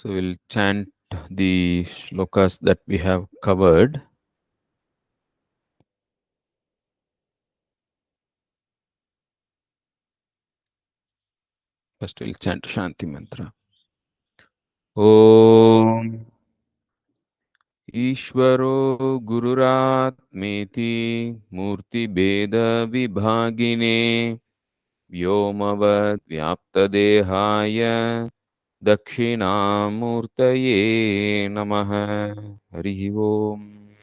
So we'll chant the shlokas that we have covered. First we'll chant Shanti Mantra. Om Ishvaro Gururatmeti Murti Beda Vibhagine Vyomavad Vyaptadehaya Dakshinamurtaye Namaha. Harihi Om.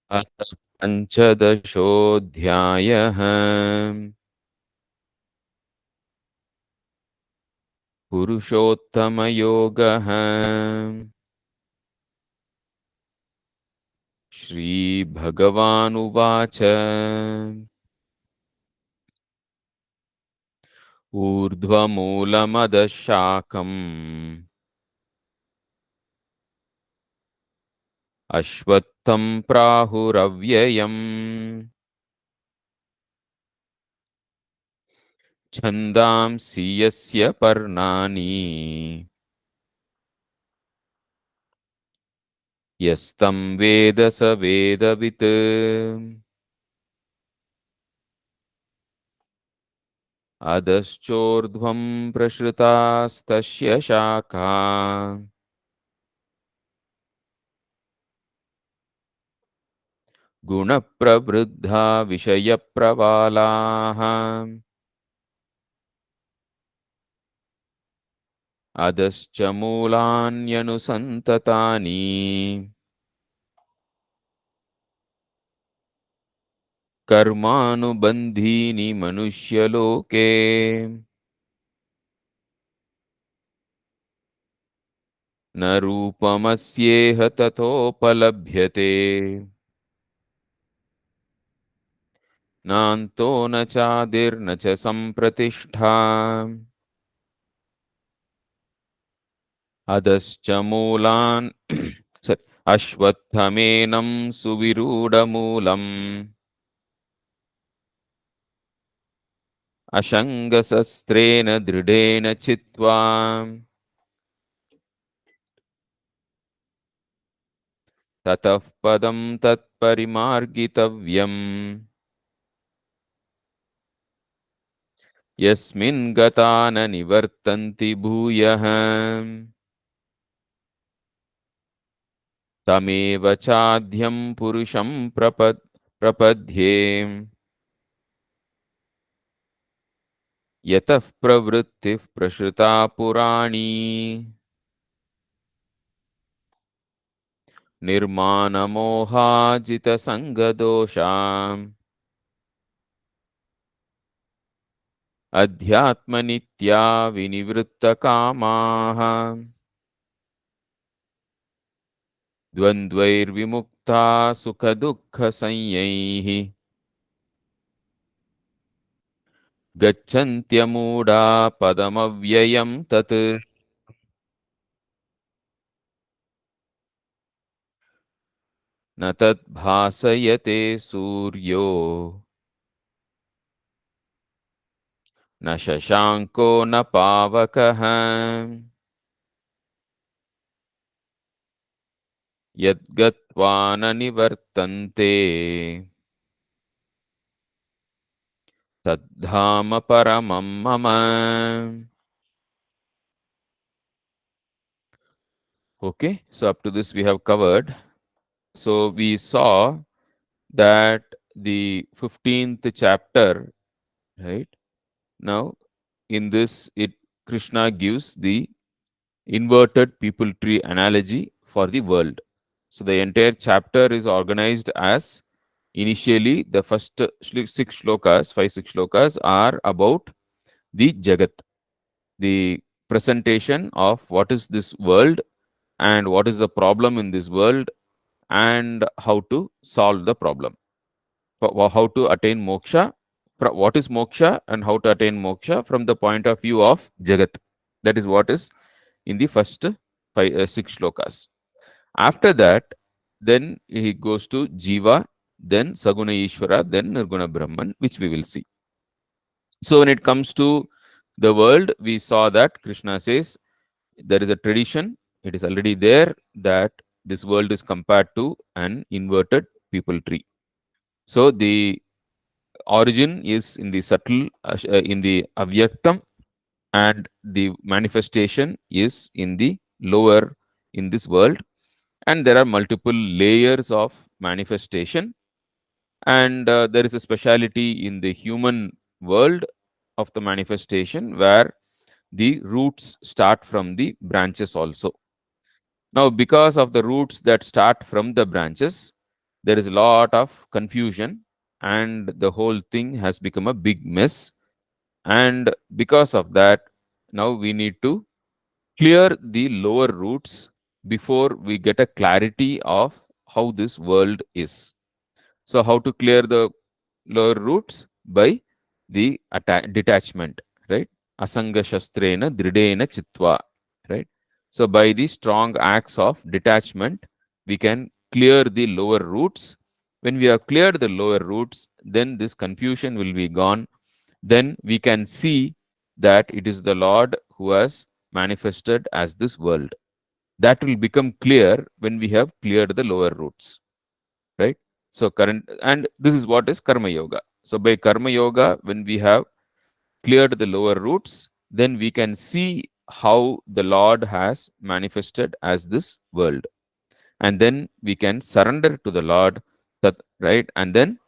अथ पञ्चदशोऽध्यायः पुरुषोत्तमयोगः। श्रीभगवानुवाच ऊर्ध्वमूलमदः शाखम् अश्वत्थं प्राहुरव्ययम् छन्दांसि यस्य पर्णानि यस्तं वेद स वेदवित्। अधश्चोर्ध्वं प्रसृतास्तस्य शाखा गुणप्रवृद्धा विषयप्रवालाः। अधश्च मूलान्यनुसन्ततानि कर्मानुबन्धीनि मनुष्यलोके। न रूपमस्येह ततोपलभ्यते नान्तो न चादिर्न च सम्प्रतिष्ठा। अधश्च मूलान् अश्वत्थमेनं सुविरूढमूलम् अशङ्गशस्त्रेण दृढेन चित्वा ततः पदं तत्परिमार्गितव्यम् यस्मिन् गता न निवर्तन्ति भूयः। तमेव चाद्यं पुरुषं प्रपद्ये यतः प्रवृत्तिः प्रसृता पुराणी निर्मानमोहाजितसङ्गदोषा अध्यात्मनित्या विनिवृत्तकामाः द्वन्द्वैर्विमुक्ता सुखदुःखसंज्ञैः गच्छन्त्यमूढा पदमव्ययं तत्। न तद्भासयते सूर्यो न शशाङ्को न पावकः यद्गत्वा न निवर्तन्ते तद्धाम परमं मम। Okay, so up to this we have covered. So we saw that the 15th chapter, right? Now in this Krishna gives the inverted people tree analogy for the world. So the entire chapter is organized as initially the first six shlokas, five, six shlokas are about the Jagat, the presentation of what is this world and what is the problem in this world and how to solve the problem. How to attain moksha, what is moksha and how to attain moksha from the point of view of Jagat. That is what is in the first five, six shlokas. After that, then he goes to Jiva, then Saguna Ishvara, then Nirguna Brahman, which we will see. So when it comes to the world, we saw that Krishna says, there is a tradition, it is already there, that this world is compared to an inverted people tree. So the origin is in the subtle, in the avyaktam, and the manifestation is in the lower, in this world. And there are multiple layers of manifestation, and there is a speciality in the human world of the manifestation, where the roots start from the branches also. Now, because of the roots that start from the branches, there is a lot of confusion, and the whole thing has become a big mess. And because of that, now we need to clear the lower roots before we get a clarity of how this world is. So, how to clear the lower roots? By the detachment, right? Asanga shastrena dridena chitva, right? So, by the strong acts of detachment, we can clear the lower roots. When we have cleared the lower roots, then this confusion will be gone. Then we can see that it is the Lord who has manifested as this world. That will become clear when we have cleared the lower roots, right? So current, and this is what is karma yoga. So by karma yoga, when we have cleared the lower roots, then we can see how the Lord has manifested as this world, and then we can surrender to the Lord, that, right? And then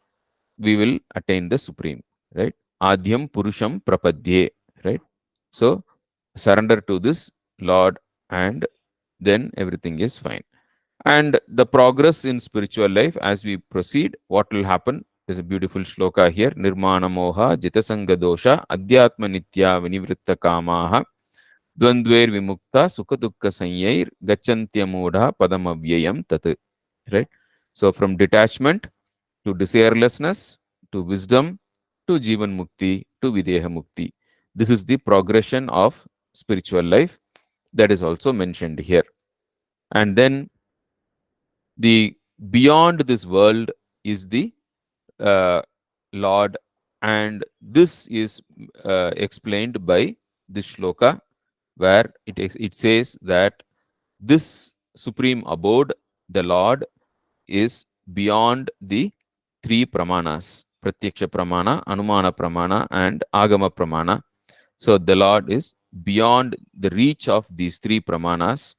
we will attain the supreme, right? Adhyam purusham prapadye, right? So surrender to this Lord, and then everything is fine. And the progress in spiritual life, as we proceed, what will happen? There's a beautiful shloka here. Nirmana moha jitasanga dosha adhyatma nitya vinivritta kamaha dvandvair vimukta sukha dukkha sanyair gachantya modha padam avyayam tat. Right? So from detachment to desirelessness to wisdom to jivan mukti to videha mukti. This is the progression of spiritual life that is also mentioned here. And then the beyond this world is the uh, Lord, and this is explained by this shloka, where it says that this supreme abode, the Lord, is beyond the three pramanas: pratyaksha pramana, anumana pramana, and agama pramana. So the Lord is beyond the reach of these three pramanas,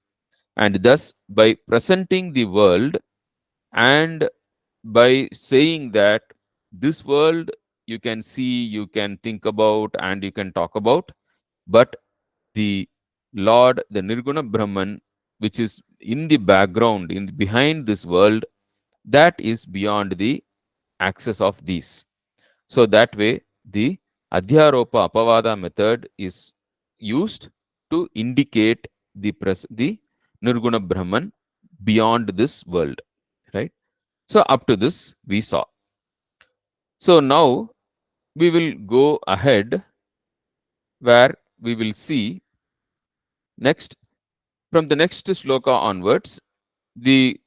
and thus by presenting the world, and by saying that this world you can see, you can think about, and you can talk about, but the Lord, the Nirguna Brahman, which is in the background, in behind this world, that is beyond the access of these. So that way, the Adhyaropa Apavada method is used to indicate the Nirguna Brahman beyond this world, right? So up to this we saw. So now we will go ahead, where we will see next, from the next shloka onwards, the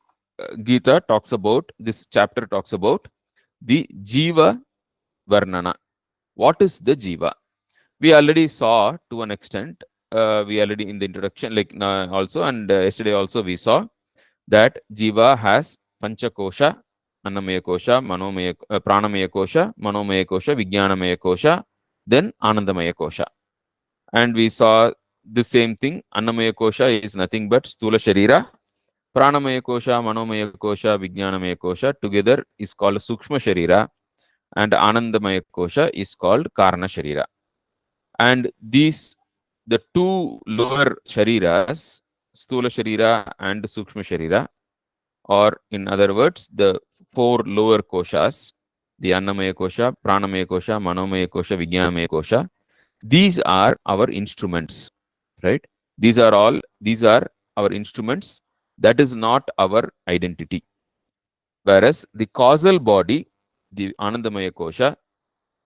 Gita talks about, this chapter talks about the Jiva Varnana. What is the Jiva? We already saw to an extent, we already in the introduction, like also, and yesterday also we saw that Jiva has Panchakosha, Annamaya Kosha, Manomaya, Pranamaya Kosha, Manomaya Kosha, Vijnanamaya Kosha, then Anandamaya Kosha. And we saw the same thing. Annamaya Kosha is nothing but Stula Sharira. Pranamaya Kosha, Manomaya Kosha, Vijnanamaya Kosha together is called Sukshma Sharira, and Anandamaya Kosha is called Karna Sharira. And these, the two lower Shariras, Stula Sharira and Sukshma Sharira, or in other words, the four lower koshas, the Annamaya Kosha, Pranamaya Kosha, Manomaya Kosha, Vijnanamaya Kosha, these are our instruments, right? These are our instruments. That is not our identity. Whereas the causal body, the Anandamaya Kosha,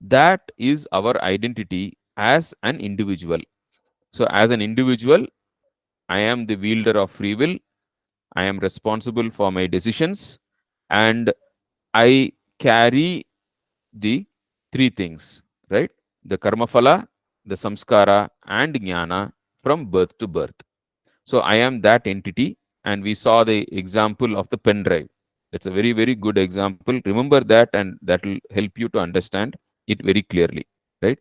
that is our identity as an individual. So, as an individual, I am the wielder of free will. I am responsible for my decisions, and I carry the three things, right? The karma phala, the samskara, and jnana from birth to birth. So I am that entity, and we saw the example of the pen drive. It's a very, very good example. Remember that, and that will help you to understand it very clearly, right?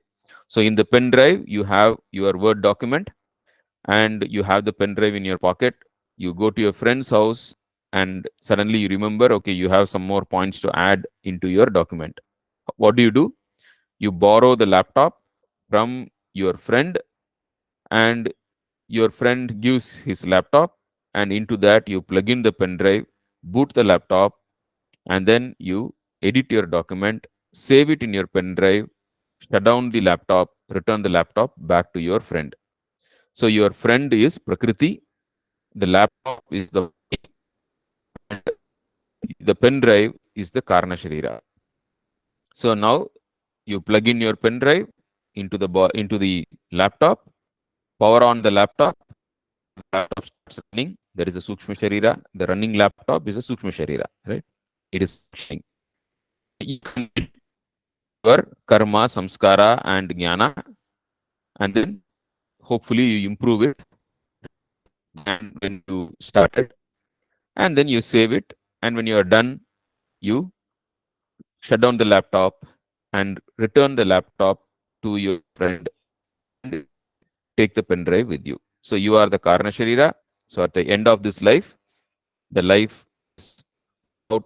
So in the pen drive, you have your Word document, and you have the pen drive in your pocket. You go to your friend's house, and suddenly you remember, okay, you have some more points to add into your document. What do? You borrow the laptop from your friend, and your friend gives his laptop, and into that you plug in the pen drive, boot the laptop, and then you edit your document, save it in your pen drive, shut down the laptop, return the laptop back to your friend. So your friend is Prakriti, the laptop is the body, and the pen drive is the Karna Sharira. So now you plug in your pen drive into the laptop, power on the laptop starts running. There is a Sukshma Sharira. The running laptop is a Sukshma Sharira, right? It is functioning. You can your karma, samskara, and jnana, and then hopefully you improve it. And when you started, and then you save it, and when you are done, you shut down the laptop and return the laptop to your friend and take the pen drive with you. So you are the Karna Sharira. So at the end of this life, the life is out,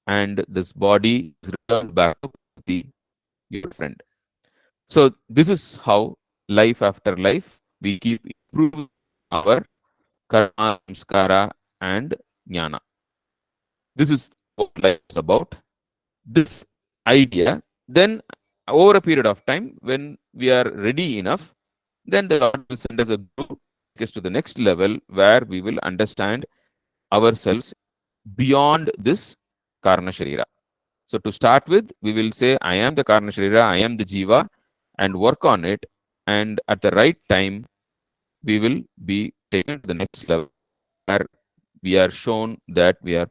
and this body is returned back to the your friend. So this is how life after life we keep improving our karma, samskara, and jnana. This is what life is about. This idea, then over a period of time, when we are ready enough, then the Lord will send us a guru, take us to the next level where we will understand ourselves beyond this Karna Sharira. So to start with, we will say, I am the Karna Sharira, I am the Jiva, and work on it. And at the right time, we will be taken to the next level where we are shown that we are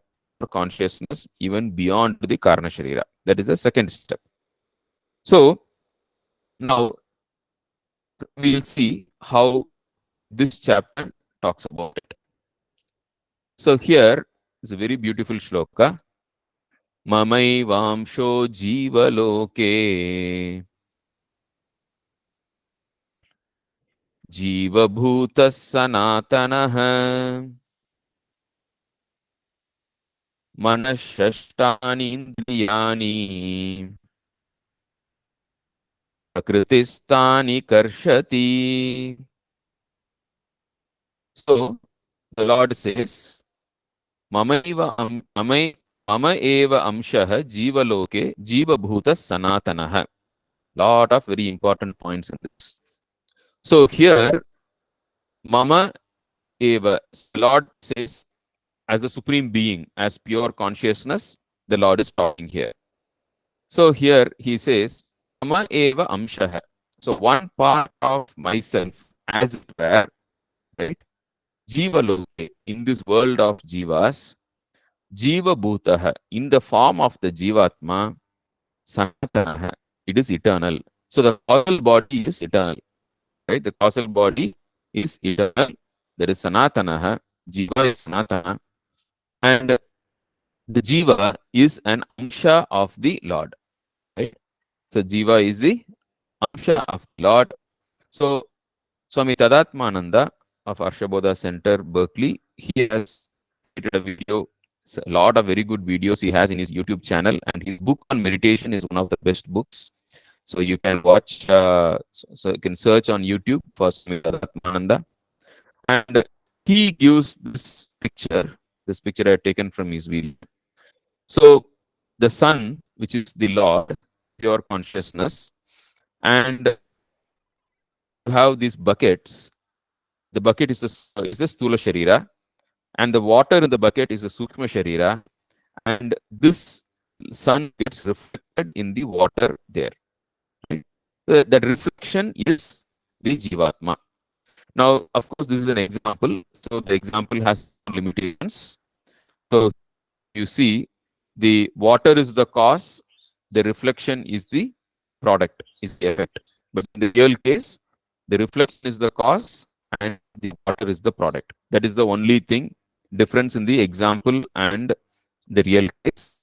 consciousness even beyond the Karna Sharira. That is the second step. So now we will see how this chapter talks about it. So here is a very beautiful shloka. Vamsho jiva loke जीवभूतः सनातनः मनःषष्ठानि इन्द्रियाणि प्रकृतिस्थानि कर्षति. So the Lord says, mama eva amshah jivaloke jivabhuta sanatanah. Lot of very important points in this. So here, mama eva, Lord says, as a supreme being, as pure consciousness, the Lord is talking here. So here he says, mama eva amshah. So one part of myself, as it were, right? Jiva loke, in this world of jivas, jiva bhutah, in the form of the jivatma, sanatana, it is eternal. So the causal body is eternal, right? The causal body is eternal. There is sanatana, jiva is sanatana, and the jiva is an amsha of the Lord, right? So jiva is the amsha of the Lord. So Swami Tadatmananda of Arshabodha Center, Berkeley, he has created a video, a lot of very good videos he has in his YouTube channel, and his book on meditation is one of the best books. So you can watch, so you can search on YouTube for Swami Tadatmananda, and he gives this picture. This picture I have taken from his video. So the sun, which is the Lord, pure consciousness, and you have these buckets. The bucket is the Sthula Sharira, and the water in the bucket is the Sukshma Sharira, and this sun gets reflected in the water there. Right? That reflection is the Jivatma. Now, of course, this is an example, so the example has some limitations. So you see, the water is the cause, the reflection is the product, is the effect. But in the real case, the reflection is the cause, and the water is the product. That is the only thing difference in the example and the real case.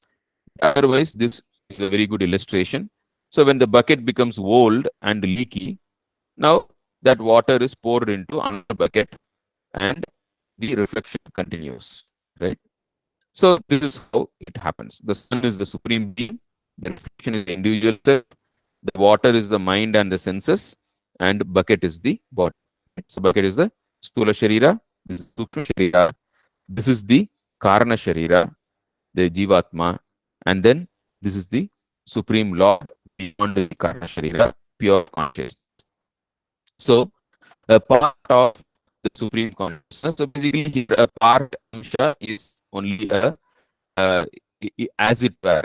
Otherwise, this is a very good illustration. So when the bucket becomes old and leaky, now that water is poured into another bucket and the reflection continues, right? So this is how it happens. The sun is the supreme being, the reflection is the individual self, the water is the mind and the senses, and bucket is the body. So bucket is the sthula sharira, this is sukshma sharira, this is the karana sharira, the jivatma, and then this is the supreme lord beyond the karana sharira, pure consciousness. So a part of the supreme consciousness. So basically, here a part amsha is only a as it were,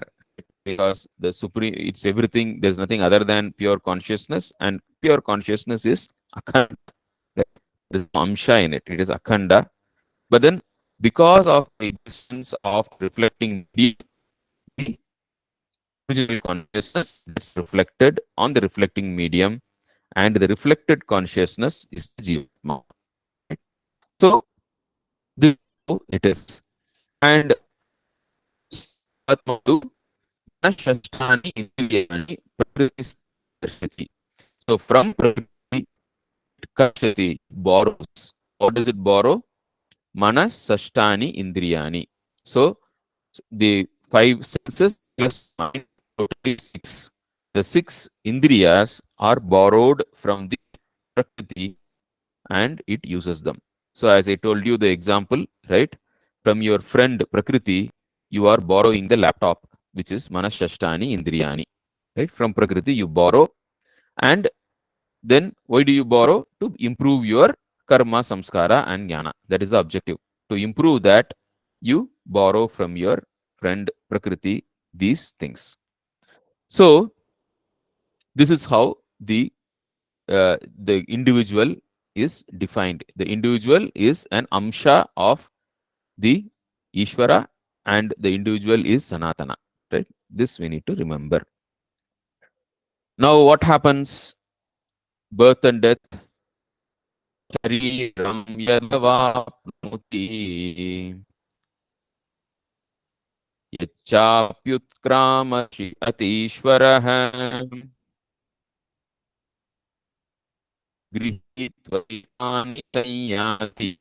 because the supreme, it's everything. There's nothing other than pure consciousness, and pure consciousness is akhanda. Right? There's no amsha in it. It is akhanda. But then, because of the existence of reflecting medium, the original consciousness gets reflected on the reflecting medium, and the reflected consciousness is the jivatma. Right? So this is how it is. And Atmadu Manashashtani Indriyani Prakriti Karshati. So from Prakriti Karshati borrows. What does it borrow? Manasashtani Indriyani. So the five senses plus mind, totally six. The six Indriyas are borrowed from the Prakriti and it uses them. So as I told you the example, right? From your friend Prakriti, you are borrowing the laptop, which is Manashashtani Indriyani. Right? From Prakriti, you borrow. And then why do you borrow? To improve your karma, samskara, and jnana. That is the objective. To improve that, you borrow from your friend Prakriti these things. So this is how the individual is defined. The individual is an amsha of the Ishvara, and the individual is Sanatana. Right? This we need to remember. Now, what happens? Birth and death. Shariram yadavapnoti yachapyutkramashi atishvarah gृहीत्वैतानि संयाति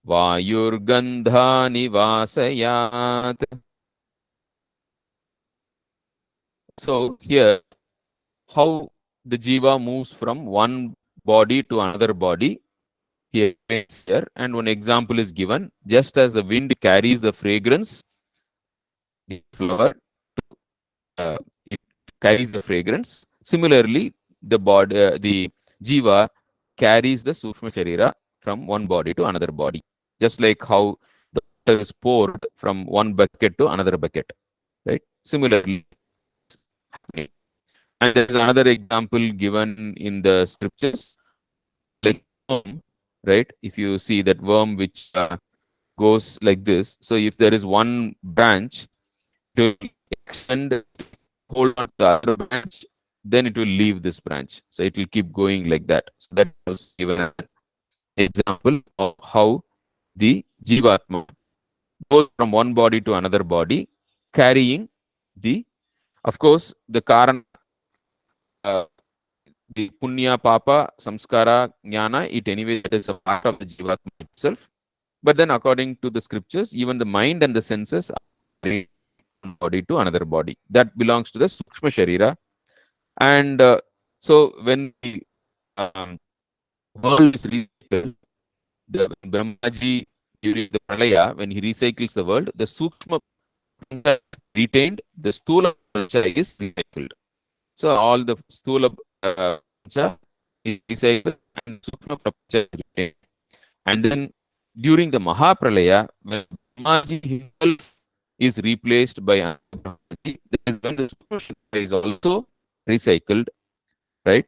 Vayurgandhani vasayat. So here, how the jiva moves from one body to another body, he explains here, and one example is given. Just as the wind carries the fragrance, the flower, uh, it carries the fragrance. Similarly, the jiva carries the sukshma sharira from one body to another body. Just like how the water is poured from one bucket to another bucket, right? Similarly, and there is another example given in the scriptures, like worm, right? If you see that worm which goes like this, so if there is one branch, to extend, hold on to the other branch, then it will leave this branch. So it will keep going like that. So that was given an example of how the jivatma goes from one body to another body, carrying the, of course, the karana, uh, the punya, papa, samskara, jnana, it anyway that is a part of the jivatma itself. But then, according to the scriptures, even the mind and the senses are carried from one body to another body. That belongs to the sukshma sharira. And so, when the world is recycled, the Brahmaji during the pralaya, when he recycles the world, the sukshma prapancha is retained, the sthula prapancha is recycled. So all the sthula prapancha is recycled and sukshma prapancha is retained. And then during the Mahapralaya, when Brahmaji himself is replaced by another Brahmaji, that is when the Sukshma Sharira is also recycled, right?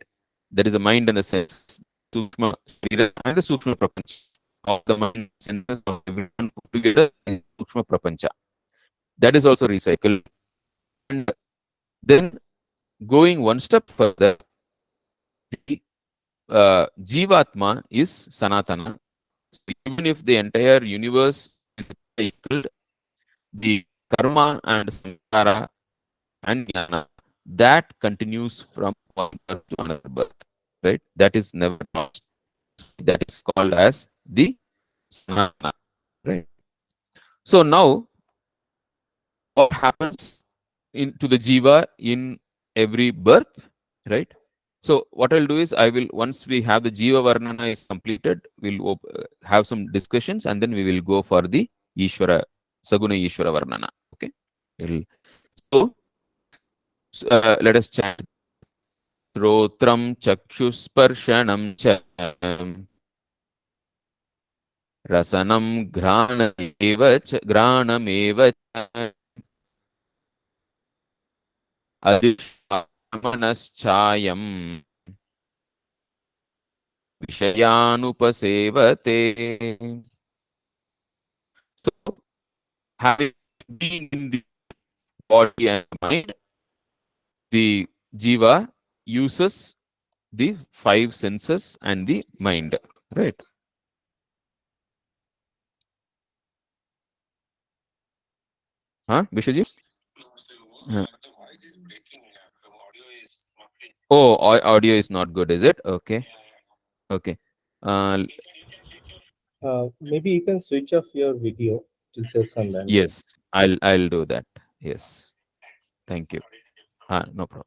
That is the mind and the sense, Sukshma Sharira and the Sukshma Prapancha of the mind and senses of everyone put together in Sukshma Prapancha. That is also recycled. And then going one step further, the Jivatma is Sanatana. So even if the entire universe is cycled, the karma and samskara and jnana, that continues from one birth to another birth, right? That is never lost. That is called as the sanatana, right? So now, what happens to the jiva in every birth, right? So what I'll do is I will, once we have the jiva varnana is completed, we'll have some discussions and then we will go for the Ishvara, Saguna Ishvara varnana. Okay. We'll- So let us chant. Rotram chakshusparshanam cha rasanam granameva cha adishamaнаschayam vishayanupasevate. So having been in the body and mind, the jiva uses the five senses and the mind, right? Huh, Bishwaji? Uh, oh, audio is not good, is it? Okay, okay. Uh, Maybe you can switch off your video. It will save some bandwidth. yes, I'll do that. Yes, thank you. No problem.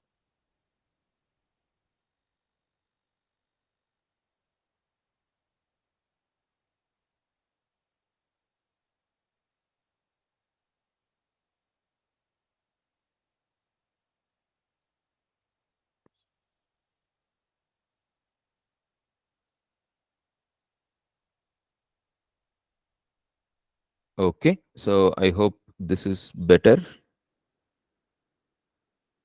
Okay, so I hope this is better,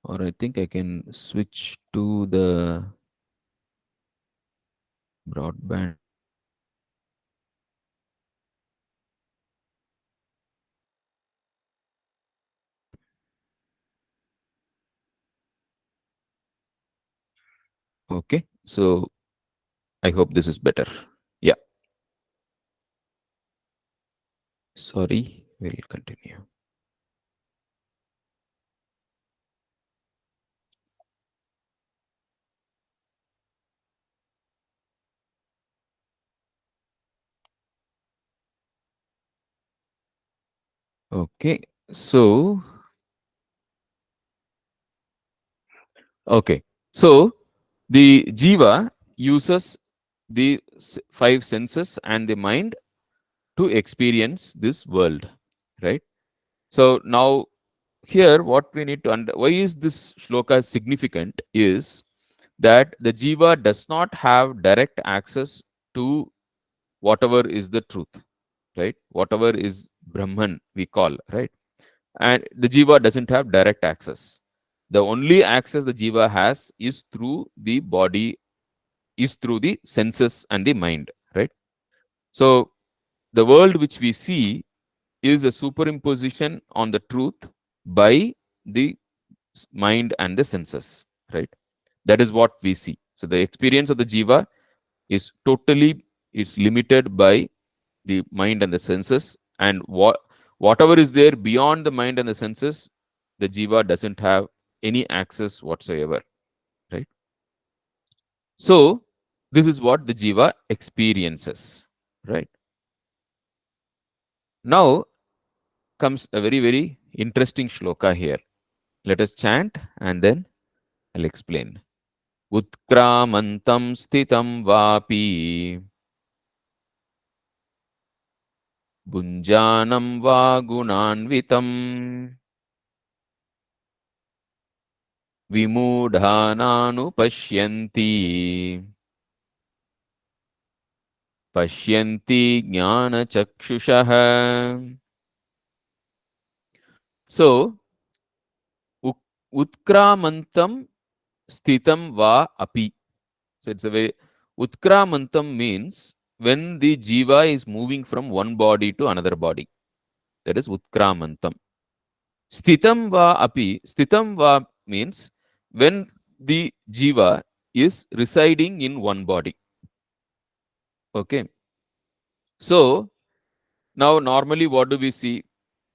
or I think I can switch to the broadband. Okay, so I hope this is better. Yeah, sorry, we'll continue. Okay, so okay, so the jiva uses the five senses and the mind to experience this world, right? So now here what we need to why is this shloka significant is that the jiva does not have direct access to whatever is the truth, right? Whatever is Brahman we call, right? And the jiva doesn't have direct access. The only access the jiva has is through the body, is through the senses and the mind, right? So the world which we see is a superimposition on the truth by the mind and the senses, right? That is what we see. So the experience of the jiva is totally, it's limited by the mind and the senses, and whatever is there beyond the mind and the senses, the jiva doesn't have any access whatsoever, right? So this is what the jiva experiences, right? Now comes a very, very interesting shloka here. Let us chant and then I'll explain. Utkramantam sthitam vapi Bunjanam va gunanvitam Vimudhananu Pashyanti Jnana Chakshushaha. So, Utkramantam Sthitam va api. So, it's a very, Utkramantam means when the jiva is moving from one body to another body. That is Utkramantam. Sthitam va api. Sthitam va means when the jiva is residing in one body. Okay. So now normally what do we see?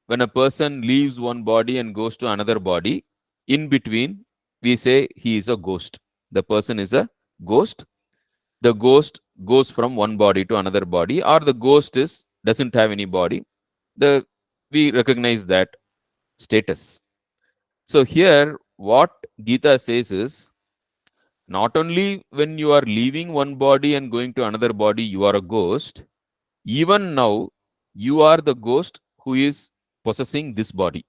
When a person leaves one body and goes to another body, in between we say he is a ghost. The person is a ghost. The ghost goes from one body to another body, or the ghost is doesn't have any body. The we recognize that status. So here what Gita says is, not only when you are leaving one body and going to another body, you are a ghost. Even now, you are the ghost who is possessing this body.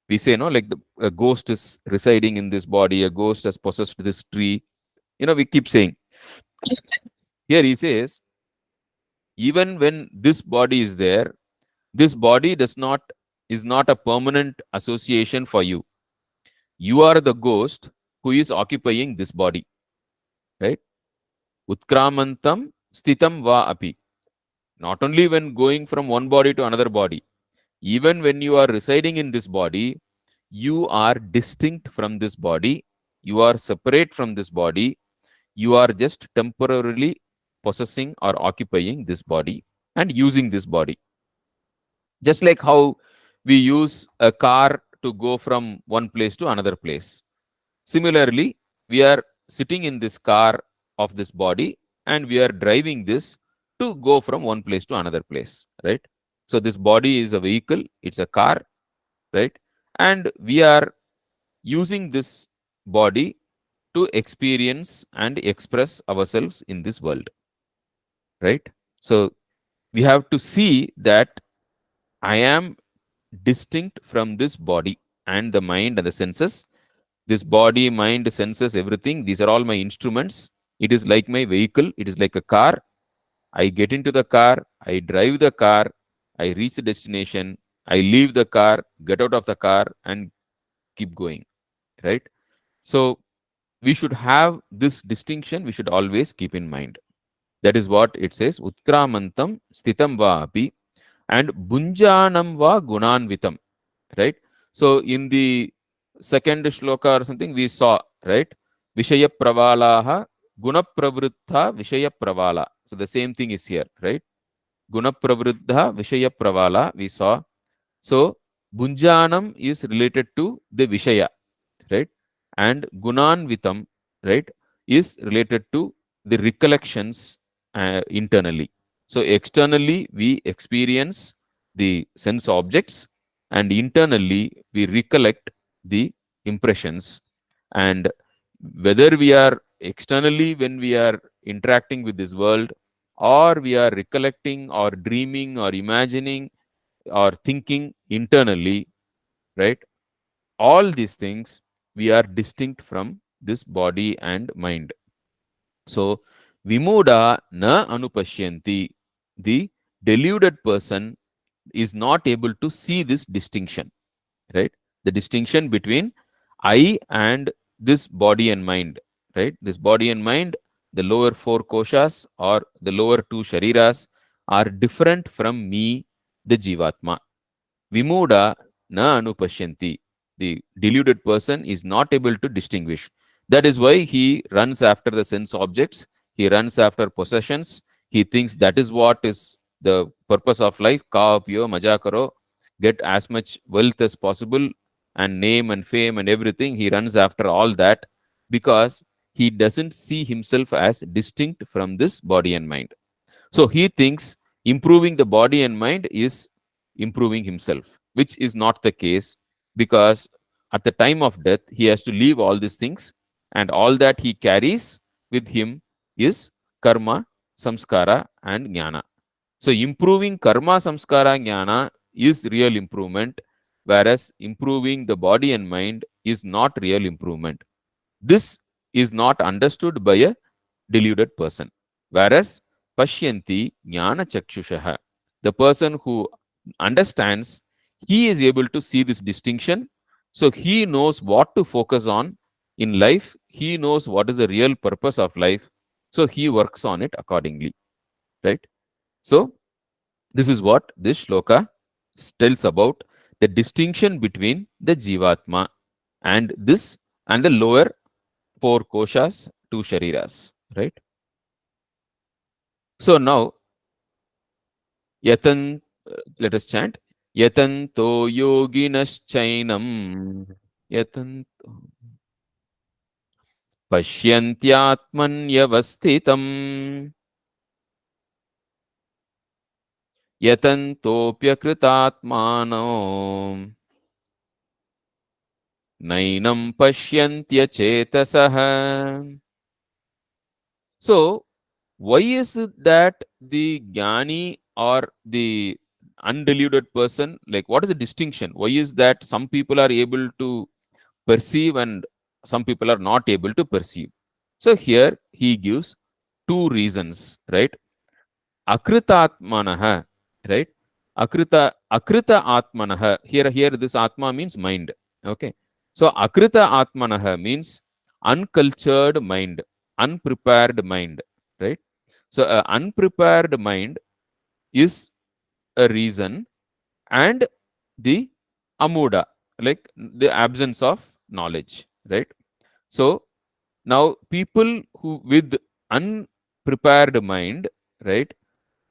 We say, no, like a ghost is residing in this body, a ghost has possessed this tree. We keep saying. Here he says, even when this body is there, this body is not a permanent association for you. You are the ghost who is occupying this body, right? Utkramantam stitam va api. Not only when going from one body to another body, even when you are residing in this body, you are distinct from this body, you are separate from this body, you are just temporarily possessing or occupying this body and using this body. Just like how we use a car to go from one place to another place. Similarly, we are sitting in this car of this body and we are driving this to go from one place to another place, right? So this body is a vehicle, it's a car, right? And we are using this body to experience and express ourselves in this world, right? So we have to see that I am distinct from this body and the mind and the senses. This body, mind, senses, everything, these are all my instruments. It is like my vehicle, it is like a car. I get into the car, I drive the car, I reach the destination, I leave the car, get out of the car, and keep going, right? So we should have this distinction, we should always keep in mind. That is what it says, Utkramantam Stitam Va Api and Bunjanam Va Gunanvitam, right? So in the second shloka or something, we saw, right? Vishaya Pravalaha Guna Pravruttha Vishaya Pravala. So the same thing is here, right? Guna Pravruddha Vishaya Pravala, we saw. So Bunjanam is related to the Vishaya, right? And Gunanvitam, right, is related to the recollections internally. So externally, we experience the sense objects, and internally, we recollect the impressions. And whether we are externally, when we are interacting with this world, or we are recollecting or dreaming or imagining or thinking internally, right? All these things, we are distinct from this body and mind. So, vimuda na anupashyanti. The deluded person is not able to see this distinction, right? The distinction between I and this body and mind, right? This body and mind, the lower four koshas or the lower two shariras are different from me, the jivatma. Vimuda na anupashyanti. The deluded person is not able to distinguish. That is why he runs after the sense objects, he runs after possessions, he thinks that is what is the purpose of life. Kao piyo, maja karo, get as much wealth as possible, and name and fame and everything. He runs after all that because he doesn't see himself as distinct from this body and mind. So he thinks improving the body and mind is improving himself, which is not the case, because at the time of death, he has to leave all these things, and all that he carries with him is karma, samskara, and jnana. So improving karma, samskara, jnana is real improvement, whereas improving the body and mind is not real improvement. This is not understood by a deluded person. Whereas Pashyanti Jnana Chakshushaha, the person who understands, he is able to see this distinction. So he knows what to focus on in life. He knows what is the real purpose of life. So he works on it accordingly. Right? So this is what this shloka tells about the distinction between the Jivatma and this and the lower four koshas two shariras, right? So now, yatan, let us chant. Yatanto yoginaschainam. Yatanto pasyantyatmanyavasthitam. Yatantopyakritatmano. Nainam pasyantyachetasaha. So, why is it that the jnani or the undeluded person, like what is the distinction? Why is that some people are able to perceive and some people are not able to perceive? So, here he gives two reasons, right? Akritatmanaha, right? Akrita atmanaha. Here this atma means mind. Okay. So akrita atmanaha means uncultured mind, unprepared mind, right? So unprepared mind is a reason, and the amuda, like the absence of knowledge, right? So now people who with unprepared mind, right,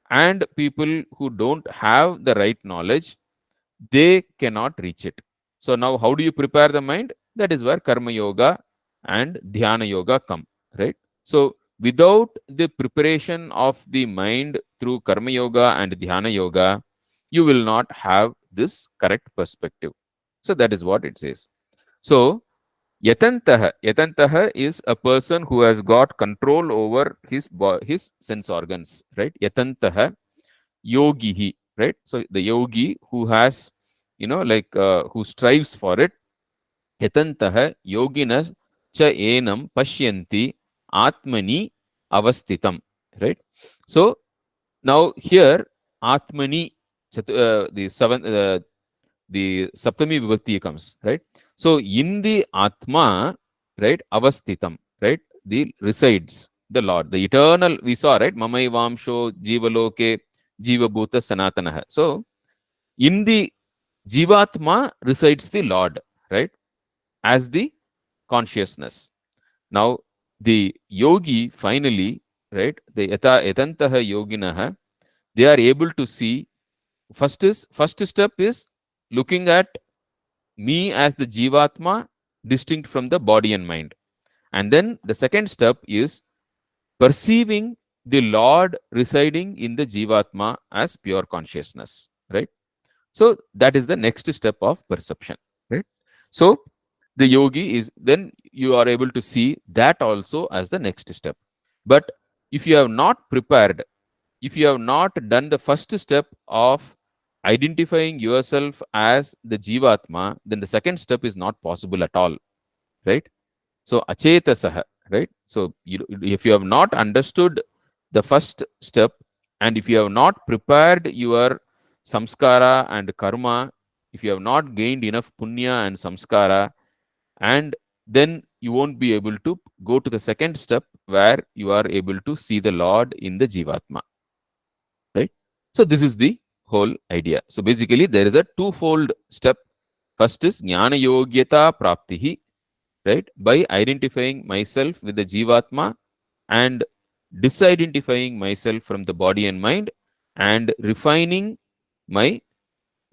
and people who don't have the right knowledge, they cannot reach it. So now how do you prepare the mind? That is where karma yoga and dhyana yoga come, right? So without the preparation of the mind through karma yoga and dhyana yoga, you will not have this correct perspective. So that is what it says. So yatantaha is a person who has got control over his sense organs, right? Yatantaha yogihi, right? So the yogi who has, like who strives for it. Yatantaha yoginas cha enam pashyanti atmani avasthitam, right? So now here atmani, the seventh, the saptami vibhakti comes, right? So in the atma, right, avasthitam, right, the resides the Lord, the eternal. We saw, right, mamai vamsho jivaloke jiva bhuta sanatanaha. So in the jivatma resides the Lord, right, as the consciousness. Now the yogi finally, right, the yatantaha yoginaha, they are able to see. First step is looking at me as the jivatma distinct from the body and mind. And then the second step is perceiving the Lord residing in the jivatma as pure consciousness, right? So that is the next step of perception, right? So the yogi is, then you are able to see that also as the next step. But if you have not prepared, if you have not done the first step of identifying yourself as the jivatma, then the second step is not possible at all, right? So achetasaha, right? So if you have not understood the first step, and if you have not prepared your samskara and karma, if you have not gained enough punya and samskara, and then you won't be able to go to the second step where you are able to see the Lord in the jivatma, right? So this is the whole idea. So basically there is a twofold step. First is jnana yogyata praptihi, right? By identifying myself with the jivatma and disidentifying myself from the body and mind, and refining my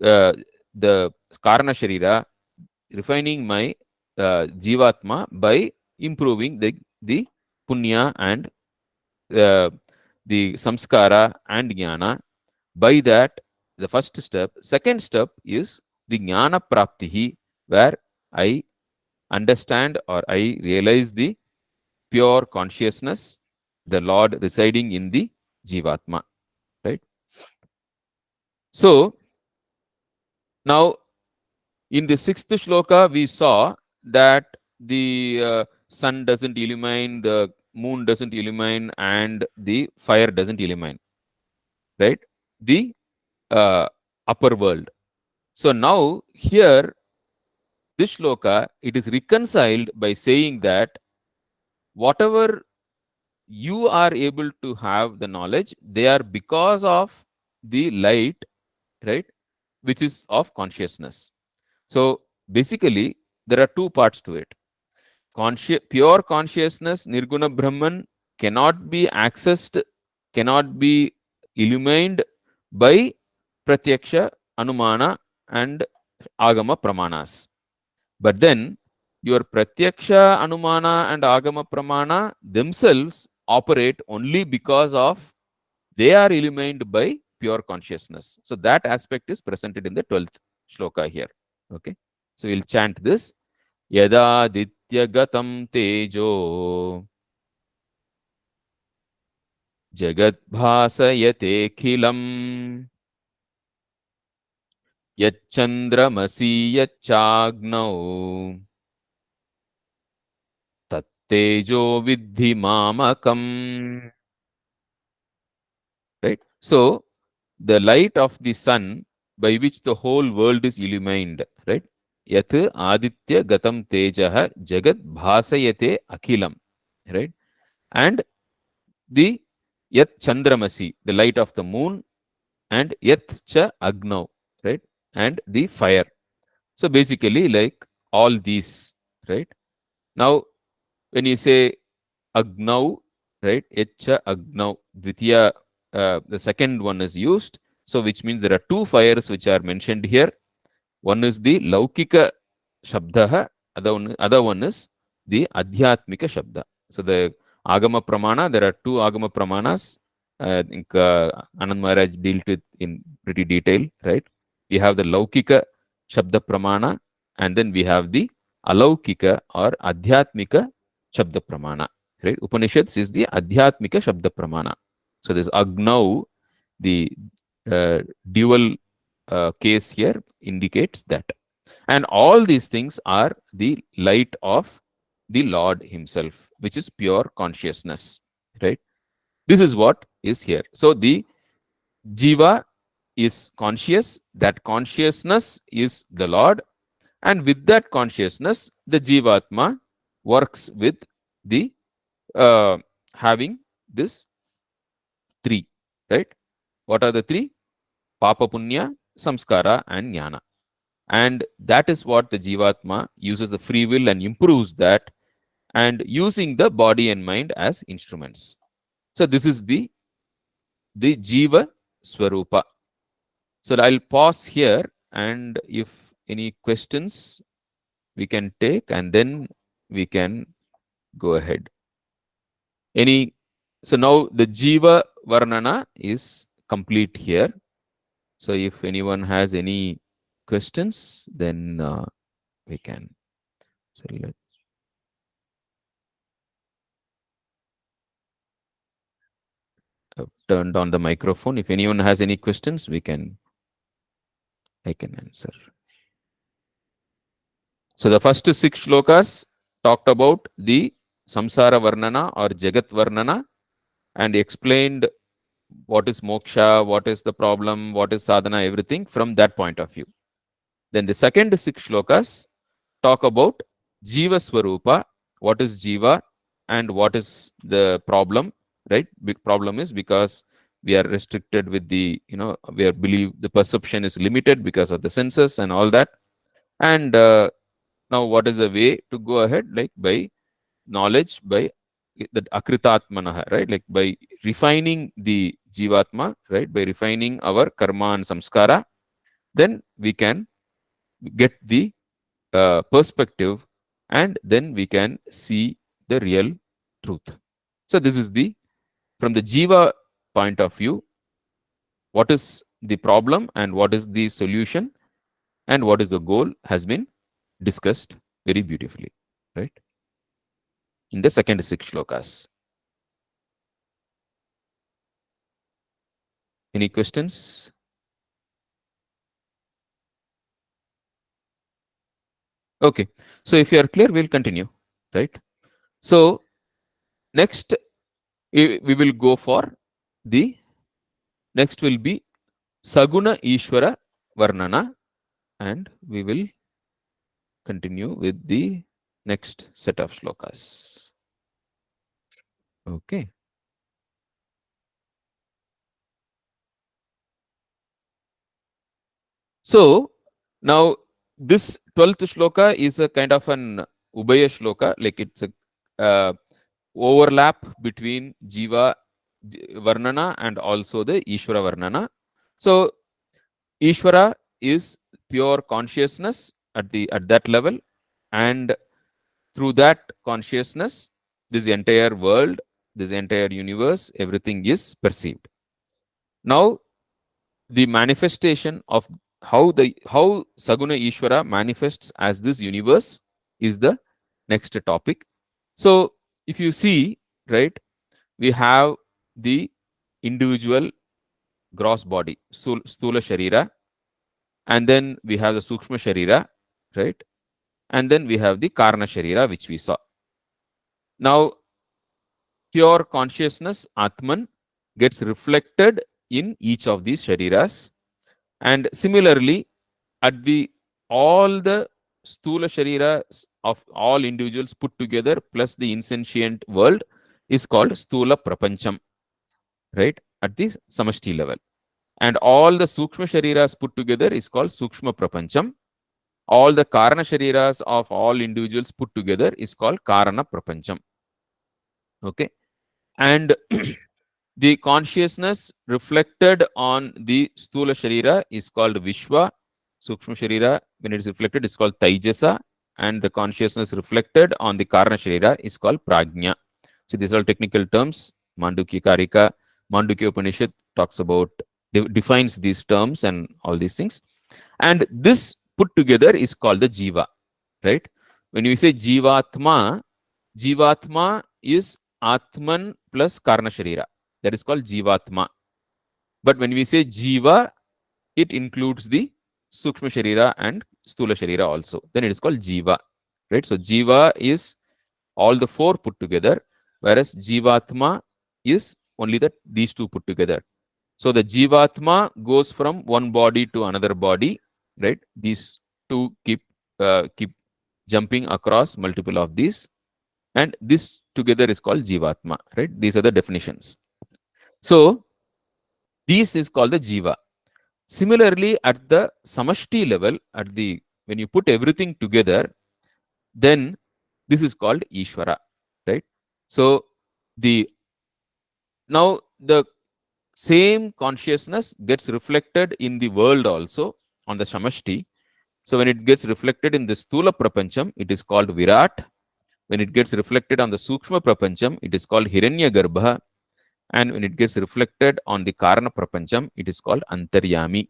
uh, the karana sharira, refining my jivatma by improving the punya and uh, the samskara and jnana. By that, the first step. Second step is the jnana praptihi, where I understand or I realize the pure consciousness, the Lord residing in the jivatma, right? So now in the sixth shloka, we saw that the sun doesn't illumine, the moon doesn't illumine, and the fire doesn't illumine, right? The uh, upper world. So now here, this shloka, it is reconciled by saying that whatever you are able to have the knowledge, they are because of the light, right, which is of consciousness. So basically, there are two parts to it. Pure consciousness, Nirguna Brahman, cannot be accessed, cannot be illumined by Pratyaksha, Anumana, and Agama Pramanas. But then, your Pratyaksha, Anumana, and Agama Pramana themselves operate only because of they are illumined by pure consciousness. So, that aspect is presented in the 12th shloka here. Okay. So, we'll chant this. Yadadityagatam tejo jagadbhasayatekhilam yachandramasi yachagnou tattejo vidhi mamakam. Right? So, the light of the sun by which the whole world is illumined, right? Yat aditya gatam tejah jagat bhasayate akhilam, right? And the yat chandramasi, the light of the moon, and yat cha agnav, right? And the fire. So basically, like all these, right? Now, when you say agnav, right? Yat cha agnav, dvitiya, the second one is used. So which means there are two fires which are mentioned here. One is the laukika shabdaha, other one is the adhyatmika shabda. So the agama pramana, there are two agama pramanas. I think Anand Maharaj dealt with in pretty detail, right? We have the laukika shabda pramana, and then we have the alaukika or adhyatmika shabda pramana. Right? Upanishads is the adhyatmika shabda pramana. So this agnau, the dual case here indicates that. And all these things are the light of the Lord Himself, which is pure consciousness. Right? This is what is here. So the Jiva is conscious, that consciousness is the Lord, and with that consciousness, the Jivatma works with the having this three. Right? What are the three? Papa Punya, Samskara, and Jnana. And that is what the Jivatma uses the free will and improves that, and using the body and mind as instruments. So this is the Jiva Swarupa. So I'll pause here, and if any questions we can take, and then we can go ahead. Any so now the Jiva Varnana is complete here. So if anyone has any questions, then we can. So let's have turned on the microphone. If anyone has any questions, I can answer. So the first six shlokas talked about the samsara varnana or jagat varnana, and explained what is moksha, what is the problem, what is sadhana, everything from that point of view. Then the second six shlokas talk about jiva swarupa, what is jiva and what is the problem, right? Big problem is because we are restricted with the, we are believe the perception is limited because of the senses and all that. And now what is the way to go ahead? Like by knowledge, by that akritatmanaha, right? Like by refining the jivatma, right? By refining our karma and samskara, then we can get the perspective, and then we can see the real truth. So this is the from the jiva point of view, what is the problem and what is the solution and what is the goal has been discussed very beautifully, right? In the second six shlokas. Any questions? Okay. So if you are clear, we'll continue, right? So next we will go for the next will be Saguna Ishvara Varnana, and we will continue with the next set of shlokas. Okay. So now this 12th shloka is a kind of an Ubaya Shloka, like it's a overlap between Jiva Varnana and also the Ishvara Varnana. So Ishvara is pure consciousness at that level, and through that consciousness, this entire world, this entire universe, everything is perceived. Now, the manifestation of how Saguna Ishvara manifests as this universe is the next topic. So, if you see, right, we have the individual gross body, Stula Sharira, and then we have the Sukshma Sharira, right, and then we have the Karna Sharira, which we saw. Now, pure consciousness, Atman, gets reflected in each of these Shariras, and similarly, at the all the Stula Shariras of all individuals put together plus the insentient world is called Stula Prapancham, right, at the Samashti level. And all the Sukshma Shariras put together is called Sukshma Prapancham. All the Karana Shariras of all individuals put together is called Karana Prapancham. Okay. And the consciousness reflected on the Stula Sharira is called Vishwa. Sukshma Sharira, when it is reflected, is called Taijasa. And the consciousness reflected on the Karana Sharira is called Prajna. So these are all technical terms. Mandukya Karika, Mandukya Upanishad talks about, defines these terms and all these things. And this put together is called the Jiva, right? When you say Jivatma, Jivatma is Atman plus Karna Sharira. That is called Jivatma. But when we say Jiva, it includes the Sukshma Sharira and Stula Sharira also. Then it is called Jiva. Right? So Jiva is all the four put together, whereas Jivatma is only these two put together. So the Jivatma goes from one body to another body, right? These two keep jumping across multiple of these, and this together is called Jivatma, right? These are the definitions. So this is called the Jiva. Similarly, at the Samashti level, when you put everything together, then this is called Ishvara, right? So the now the same consciousness gets reflected in the world also on the Samashti. So when it gets reflected in the Stula Prapancham, it is called Virat. When it gets reflected on the Sukshma Prapancham, it is called Hiranyagarbha. And when it gets reflected on the Karana Prapancham, it is called Antaryami.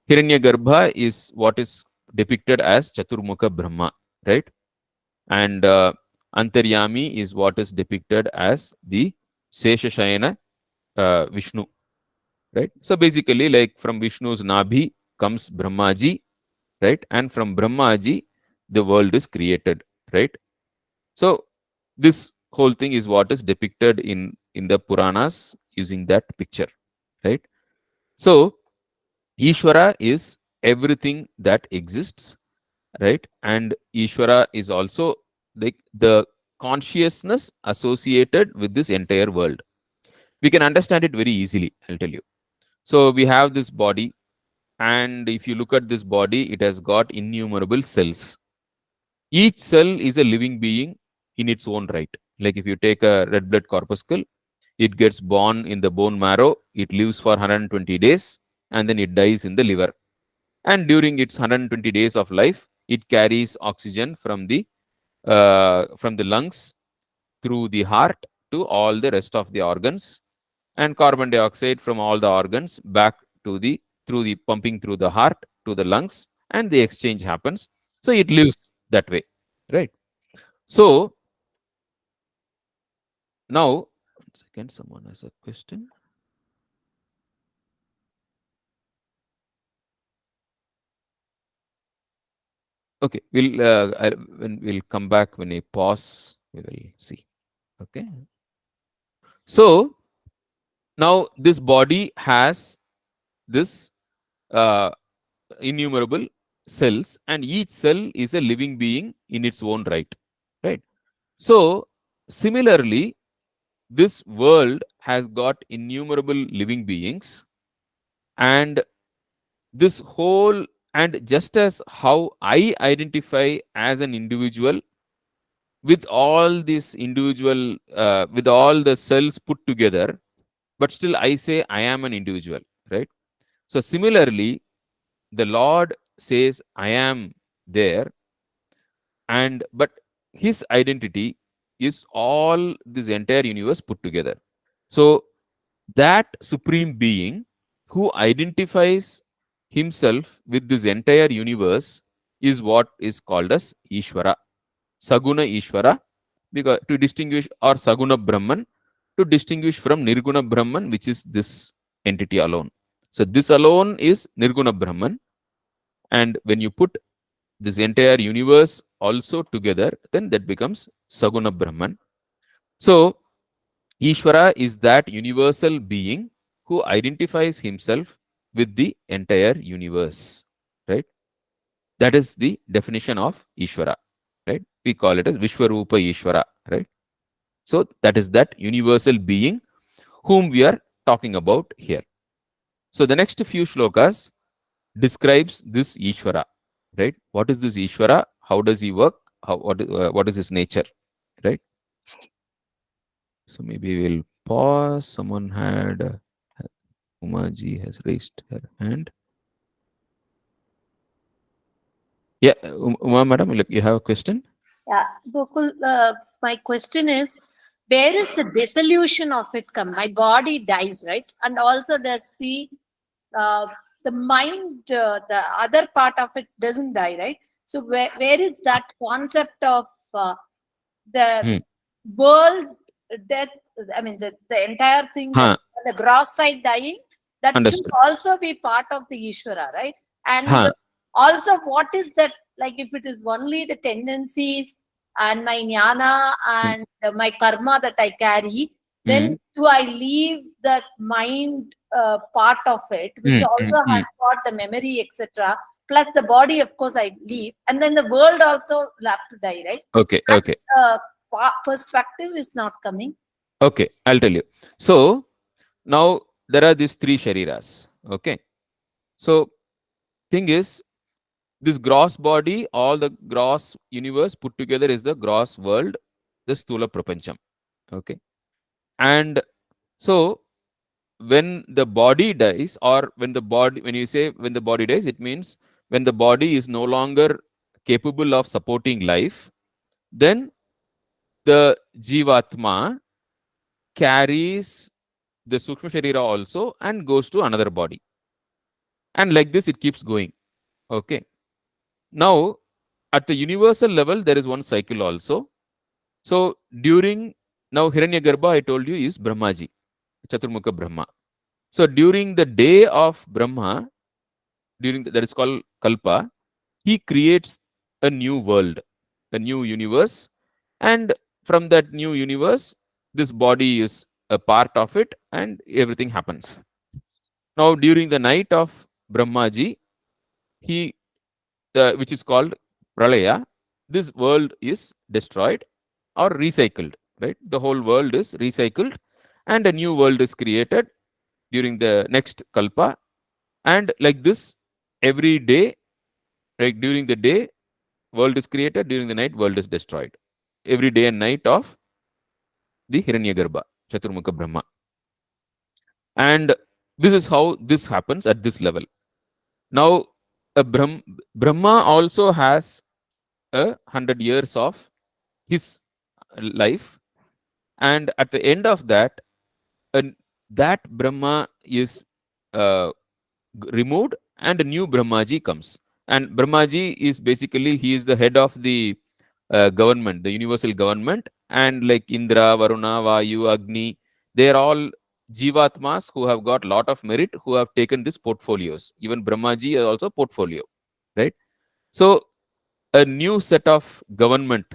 Hiranyagarbha is what is depicted as Chaturmukha Brahma, right? And Antaryami is what is depicted as the Seshashayana Vishnu, right? So basically, like from Vishnu's Nabhi comes Brahmaji, right? And from Brahmaji, the world is created, right? So this whole thing is what is depicted in the Puranas using that picture, right? So Ishvara is everything that exists, right? And Ishvara is also like the consciousness associated with this entire world. We can understand it very easily, I'll tell you. So we have this body, and if you look at this body, it has got innumerable cells. Each cell is a living being in its own right. Like if you take a red blood corpuscle, it gets born in the bone marrow, it lives for 120 days, and then it dies in the liver. And during its 120 days of life, it carries oxygen from the lungs through the heart to all the rest of the organs, and carbon dioxide from all the organs back to the through the pumping through the heart to the lungs, and the exchange happens. So it lives that way, right? So now, one second, someone has a question. Okay, when we'll come back when we pause, we will see. Okay, so now this body has this uh, innumerable cells, and each cell is a living being in its own right, right? So similarly, this world has got innumerable living beings, and this whole, and just as how I identify as an individual, with all these individual, with all the cells put together, but still I say I am an individual, right? So similarly, the Lord says I am there, and but his identity is all this entire universe put together. So that supreme being who identifies himself with this entire universe is what is called as Ishvara, Saguna Ishvara, because to distinguish, or Saguna Brahman, to distinguish from Nirguna Brahman, which is this entity alone. So this alone is Nirguna Brahman, and when you put this entire universe also together, then that becomes Saguna Brahman. So Ishvara is that universal being who identifies himself with the entire universe, right? That is the definition of Ishvara, right? We call it as Vishwarupa Ishvara, right? So that is that universal being whom we are talking about here. So the next few shlokas describes this Ishvara, right? What is this Ishvara? How does he work? What is his nature, right? So maybe we'll pause. Someone had Umaji has raised her hand. Yeah, Uma madam, look, you have a question? Yeah, Gokul, my question is, where is the dissolution of it come? My body dies, right? And also does uh, the mind, the other part of it doesn't die, right? So where is that concept of the Hmm. world death? I mean, the entire thing, Huh, the gross side dying, that should understood. also be part of the Ishvara, right? And Huh. also, what is that, like, if it is only the tendencies and my jnana Hmm. and my karma that I carry, Hmm. then do I leave that mind part of it, which Hmm. also Hmm. has got the memory, etc., plus the body, of course, I leave, and then the world also will have to die, right? Okay, That okay, perspective is not coming. okay. I'll tell you. So now there are these three shariras. Okay. So thing is, this gross body, all the gross universe put together is the gross world, the Stula Prapancham. Okay. And so when the body dies, or when you say when the body dies, it means when the body is no longer capable of supporting life, then the Jivatma carries the Sukshma Sharira also and goes to another body. And like this, it keeps going. Okay. Now, at the universal level, there is one cycle also. So, during now, Hiranyagarbha, I told you, is Brahmaji, Chaturmukha Brahma. So, during the day of Brahma, that is called Kalpa, he creates a new world, a new universe. And from that new universe, this body is a part of it, and everything happens. Now, during the night of Brahmaji, he which is called Pralaya, this world is destroyed or recycled, right? The whole world is recycled, and a new world is created during the next Kalpa. And like this, every day, like during the day, world is created, during the night, world is destroyed. Every day and night of the Hiranyagarbha, Chaturmukha Brahma. And this is how this happens at this level. Now, Brahma also has 100 years of his life, and at the end of that, and that Brahma is uh, removed, and a new Brahmaji comes. And Brahmaji is basically, he is the head of the government, the universal government, and like Indra, Varuna, Vayu, Agni, they are all Jivatmas who have got lot of merit, who have taken these portfolios. Even Brahmaji is also portfolio, right? So a new set of government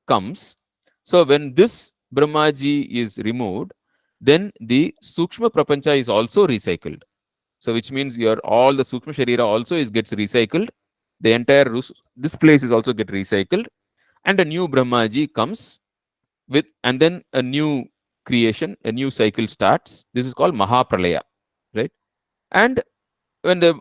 comes. So when this Brahmaji is removed, then the Sukshma Prapancha is also recycled. So which means your all the Sukshma Sharira also is gets recycled. The entire this place is also get recycled, and a new Brahmaji comes with, and then a new creation, a new cycle starts. This is called Mahapralaya, right? And when the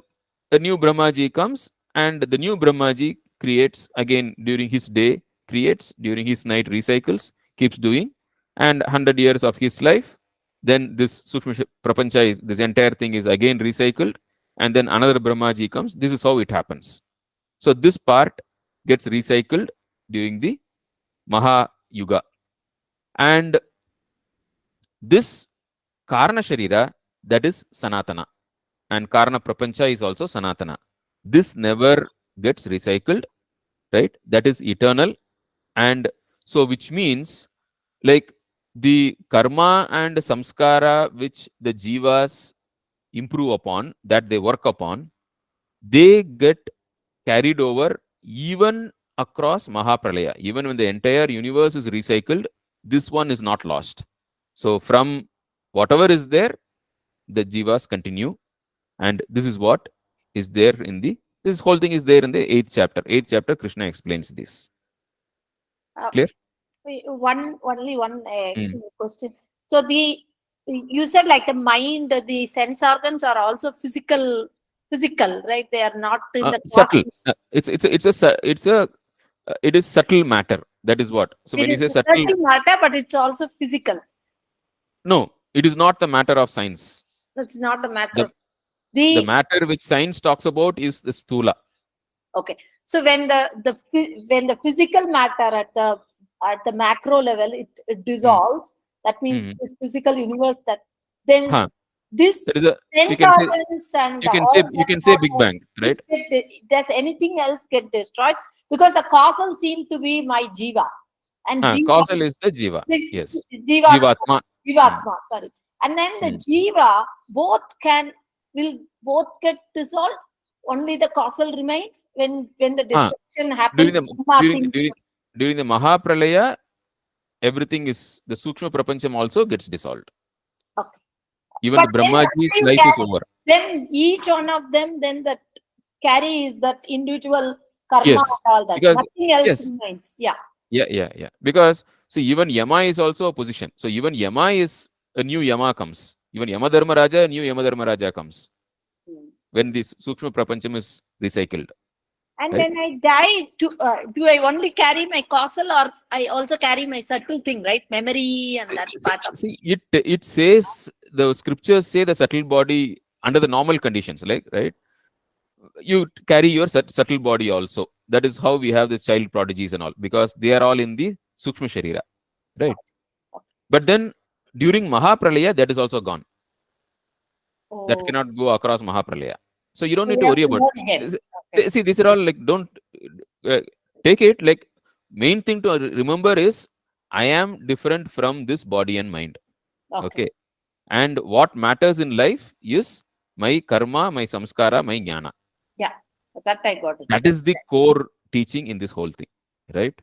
new Brahmaji comes, and the new Brahmaji creates again during his day, creates, during his night recycles, keeps doing, and 100 years of his life, then this Sukshma Prapancha is, this entire thing is again recycled, and then another Brahmaji comes. This is how it happens. So this part gets recycled during the Maha Yuga. And this Karna Sharira, that is Sanatana. And Karna Prapancha is also Sanatana. This never gets recycled, right? That is eternal. And so, which means, like, the karma and samskara which the jivas improve upon, that they work upon, they get carried over even across Mahapralaya. Even when the entire universe is recycled, this one is not lost. So, from whatever is there, the jivas continue. And this is what is there in the, this whole thing is there in the 8th chapter. 8th chapter, Krishna explains this. Uh, Clear? only one actually question. So you said like the mind, the sense organs are also physical, right? They are not in the Subtle. cosmic. It is subtle matter. That is what. So It when you is say a subtle, subtle matter, but it's also physical. no, it is not the matter of science. It's not a matter The of the the matter which science talks about is the sthula. okay. So when when the physical matter at the macro level it Hmm. dissolves, that means Hmm. this physical universe, that then Huh. That this is a, we sense can say, organs and you can say, all you that can say Big matter, Bang, right? does anything else get destroyed? Because the causal seem to be my jiva, and jiva, Causal is the jiva. the Yes. jivatma, Jivatma. Hmm. jivatma, sorry, and then the Hmm. jiva will both get dissolved. Only the causal remains when the Huh. destruction During happens. the Karma during thing. during during the Mahapralaya, everything is, the Sukshma Prapancham also gets dissolved. Okay. Even But the then Brahmaji's still life is carry, over. then each one of them, then that carries that individual karma Yes. and all that. Because, Nothing else yes. remains. Yeah. Yeah. Because, see, even Yama is also a position. So even Yama is, a new Yama comes. Even Yama Dharmaraja, a new Yama Dharmaraja comes Hmm. when this Sukshma Prapancham is recycled. And Right? when I die, do I only carry my causal, or I also carry my subtle thing, right? Memory and See, that see, part of see, it says, the scriptures say the subtle body under the normal conditions, like, right? You carry your subtle body also. That is how we have this child prodigies and all, because they are all in the Sukshma Sharira, right? But then during Mahapralaya, that is also gone. That Oh, cannot go across Mahapralaya. So you don't so need we to have worry to about. learn again. Okay. See, these are all like, don't take it like, main thing to remember is, I am different from this body and mind. Okay. Okay. And what matters in life is my karma, my samskara, my jnana. Yeah. That I got it. That is the core teaching in this whole thing, right?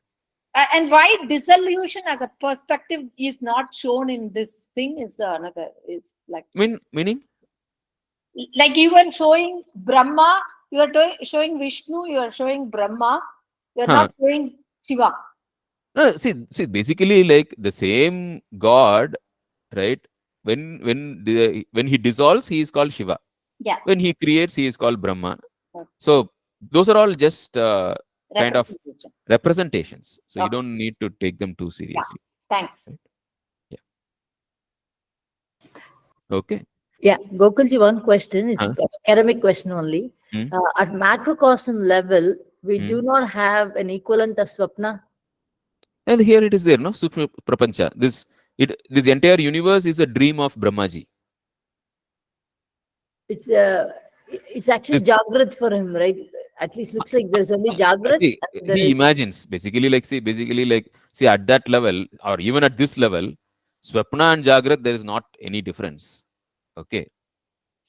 And why dissolution as a perspective is not shown in this thing is another, is like Meaning, you were showing Brahma, you are showing Vishnu, you are showing Brahma, you are huh? not showing Shiva. No, see, basically, like the same God, right? When he dissolves, he is called Shiva. Yeah. When he creates, he is called Brahma. Okay. So those are all just kind of Representation. representations. So you Okay. don't need to take them too Yeah. seriously. Thanks. Right? Yeah. Okay. Yeah, Gokulji, one question is Huh? academic question only. Hmm? At macrocosm level, we Hmm. do not have an equivalent of Swapna. And here it is there, no? Sukshma Prapancha. This entire universe is a dream of Brahmaji. It's uh, it's actually This Jagrat for him, right? At least looks like there's only Jagrat see, and there he is. imagines basically like, see, at that level, or even at this level, Swapna and Jagrat, there is not any difference. Okay.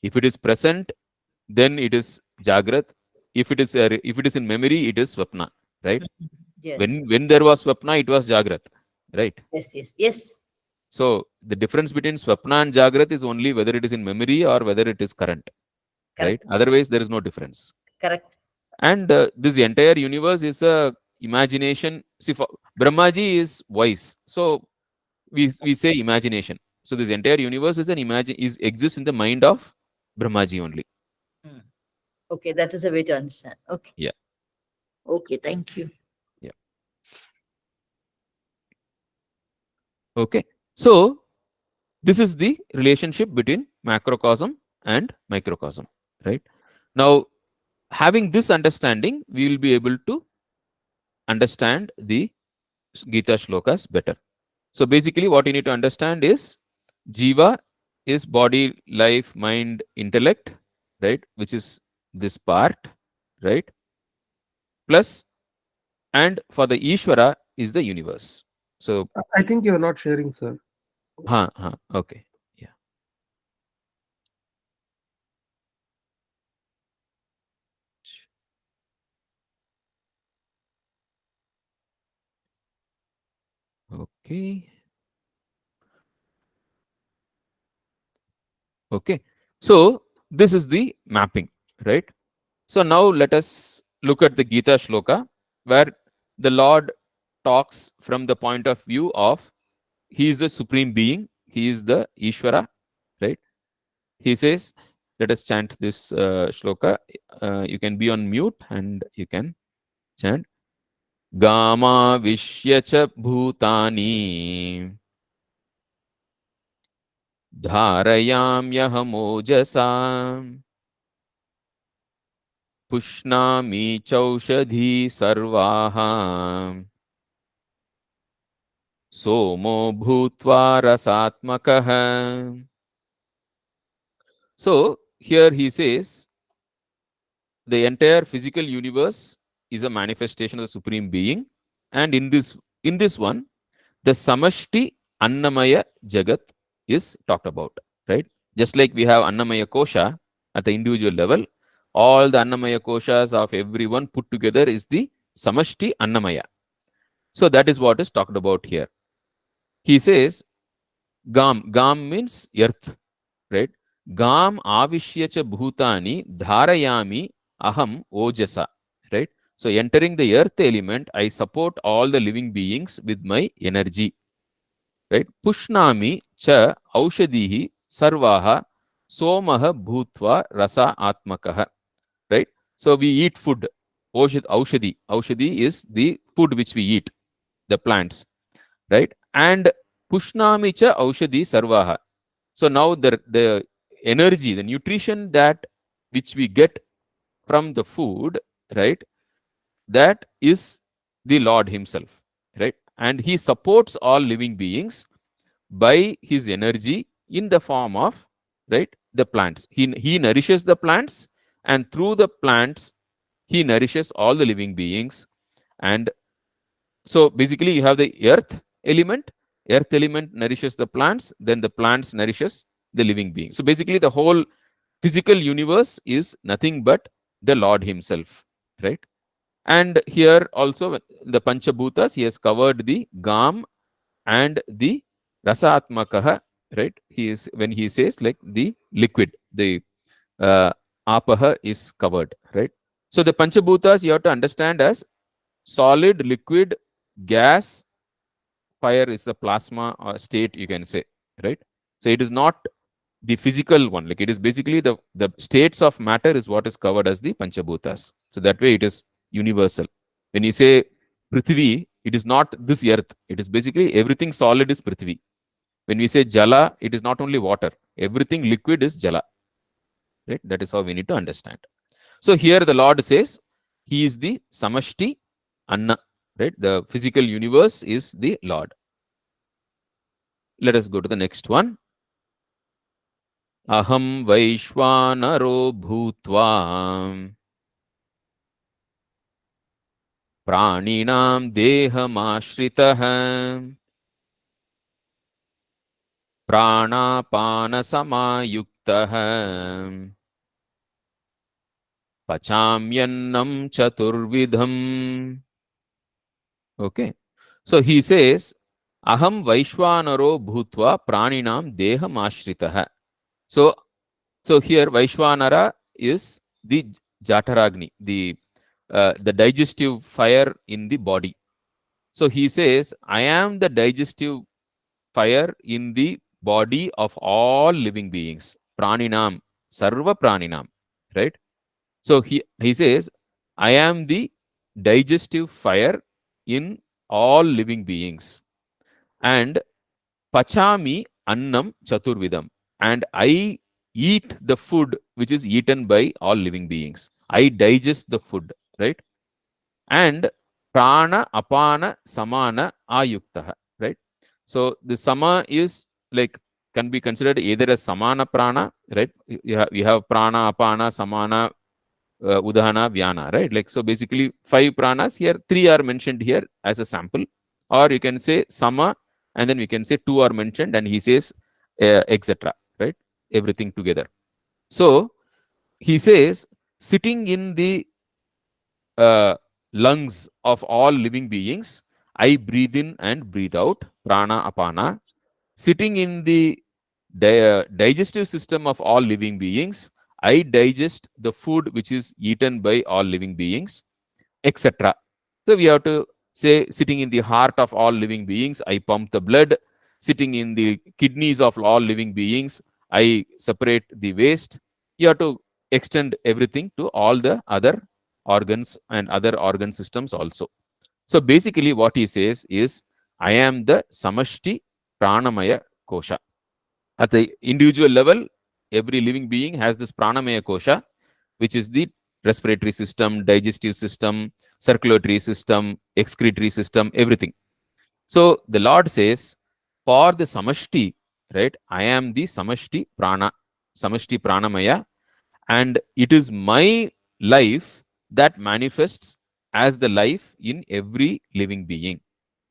If it is present, then it is Jagrat. If it is in memory, it is Swapna. Right? Yes, When there was Swapna, it was Jagrat. Right? yes. So the difference between Swapna and Jagrat is only whether it is in memory or whether it is current. Right? Correct, Otherwise, there is no difference. correct. And this entire universe is a imagination. See, for Brahmaji is wise, so we say imagination. So this entire universe is an exists in the mind of Brahmaji only. Hmm. Okay, that is a way to understand. Okay, Yeah. okay, thank you. Yeah. Okay. So this is the relationship between macrocosm and microcosm, right? Now, having this understanding, we will be able to understand the Gita shlokas better. So basically, what you need to understand is Jiva is body, life, mind, intellect, right? Which is this part, right? Plus, and for the Ishvara is the universe. So, I think you're not sharing, sir. okay. Yeah. Okay. Okay. So, this is the mapping, right? So, now let us look at the Gita shloka where the Lord talks from the point of view of He is the supreme being, He is the Ishvara, right? He says, let us chant this shloka. You can be on mute and you can chant. Gama Vishyacha Bhutani Dharayamyaham Pushnami Chaushadhi Sarvaha Somo Bhutva Rasatmakaha. So here he says the entire physical universe is a manifestation of the supreme being, and in this one the samashti annamaya jagat is talked about, right? Just like we have annamaya kosha at the individual level, all the annamaya koshas of everyone put together is the samashti annamaya. So that is what is talked about here. He says gam means earth, right? Gam avishya cha bhutani dharayami aham ojasa, right? So entering the earth element, I support all the living beings with my energy, right? Pushnami cha aushadhihi sarvaha somaha bhutva rasa atmakaha, right? So we eat food. Aushadhi is the food which we eat, the plants, right? And pushnami cha aushadhi sarvaha. So now the energy, the nutrition that which we get from the food, right? That is the Lord Himself, right? And He supports all living beings by His energy in the form of, right, the plants. He nourishes the plants, and through the plants He nourishes all the living beings. And so basically you have the earth element nourishes the plants, then the plants nourishes the living beings. So basically the whole physical universe is nothing but the Lord Himself, right? And here also the Panchabhutas, he has covered the Gam and the Rasatmakaha, right? He is, when he says like the liquid, the Apaha is covered, right? So the Panchabhutas you have to understand as solid, liquid, gas, fire is the plasma state, you can say, right? So it is not the physical one, like it is basically the states of matter is what is covered as the Panchabhutas. So that way it is universal. When you say Prithvi, it is not this earth, it is basically everything solid is Prithvi. When we say Jala, it is not only water, everything liquid is Jala, right? That is how we need to understand. So here the Lord says He is the Samashti Anna, right? The physical universe is the Lord. Let us go to the next one. Aham Vaishwanaro Bhutva Praninam Dehamashritah Pranapana Samayuktah Pachamyannam Chaturvidham. Okay. So he says, Aham Vaishwanaro Bhutva Praninam Dehamashritah. So here Vaishwanara is the Jataragni, the digestive fire in the body. So he says, I am the digestive fire in the body of all living beings. Praninam, Sarva Praninam, right? So he says, I am the digestive fire in all living beings. And pachami annam chaturvidam, and I eat the food which is eaten by all living beings. I digest the food, right? And prana, apana, samana, ayuktaha, right? So the sama is like can be considered either as samana prana, right? You have prana, apana, samana, udahana, vyana, right? Like so, basically 5 pranas here. 3 are mentioned here as a sample, or you can say sama, and then we can say 2 are mentioned, and he says etc. Right? Everything together. So he says sitting in the lungs of all living beings, I breathe in and breathe out, prana, apana. Sitting in the digestive system of all living beings, I digest the food which is eaten by all living beings, etc. So we have to say, sitting in the heart of all living beings, I pump the blood. Sitting in the kidneys of all living beings, I separate the waste. You have to extend everything to all the other organs and other organ systems also. So basically, what he says is, I am the Samashti Pranamaya Kosha. At the individual level, every living being has this Pranamaya Kosha, which is the respiratory system, digestive system, circulatory system, excretory system, everything. So the Lord says, for the Samashti, right, I am the Samashti Prana, Samashti Pranamaya, and it is my life that manifests as the life in every living being,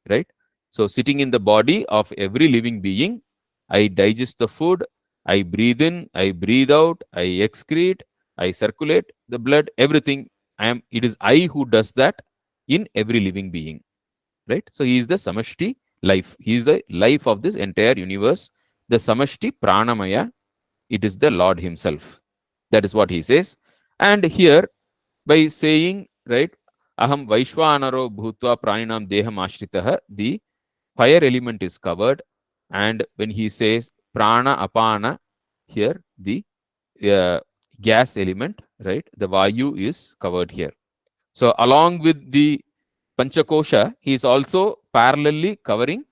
right? So sitting in the body of every living being, I digest the food, I breathe in, I breathe out, I excrete, I circulate the blood, everything. It is I who does that in every living being, right? So he is the Samashti life. He is the life of this entire universe. The Samashti Pranamaya, it is the Lord himself. That is what he says. And here, by saying, right, Aham Vaishwanaro Bhutva Praninam Deham Ashritaha, the fire element is covered. And when he says Prana Apana, here the gas element, right, the Vayu is covered here. So along with the Panchakosha, he is also parallelly covering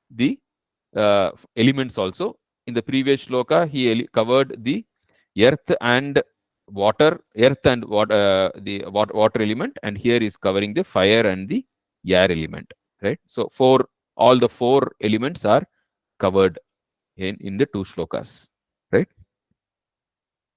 the elements also. In the previous shloka, he covered the earth and water, the water element, and here is covering the fire and the air element, right? So all the 4 elements are covered in the 2 shlokas, right?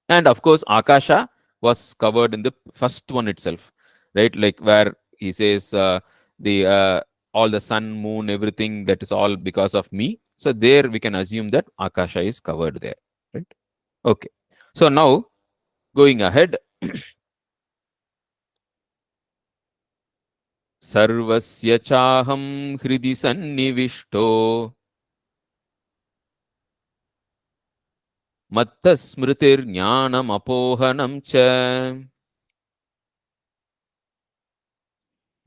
And of course, Akasha was covered in the first one itself, right? Like where he says the all the sun, moon, everything, that is all because of me. So there we can assume that Akasha is covered there, right? Okay. So now going ahead, Sarvasya chaham hridi sannivishto matta smritir jnanam apohanam cha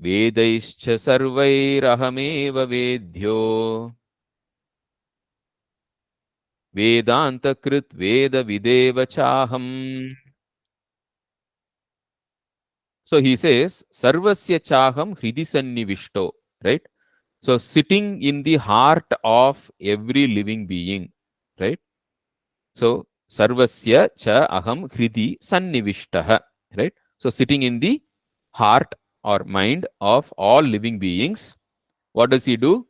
vedaischa sarvairahameva vedhyo vedanta krit veda videva chaham. So he says, Sarvasya chaham hridi sannivishto, right? So sitting in the heart of every living being, right? So Sarvasya cha aham hridi sannivishtaha, right? So sitting in the heart or mind of all living beings. What does he do?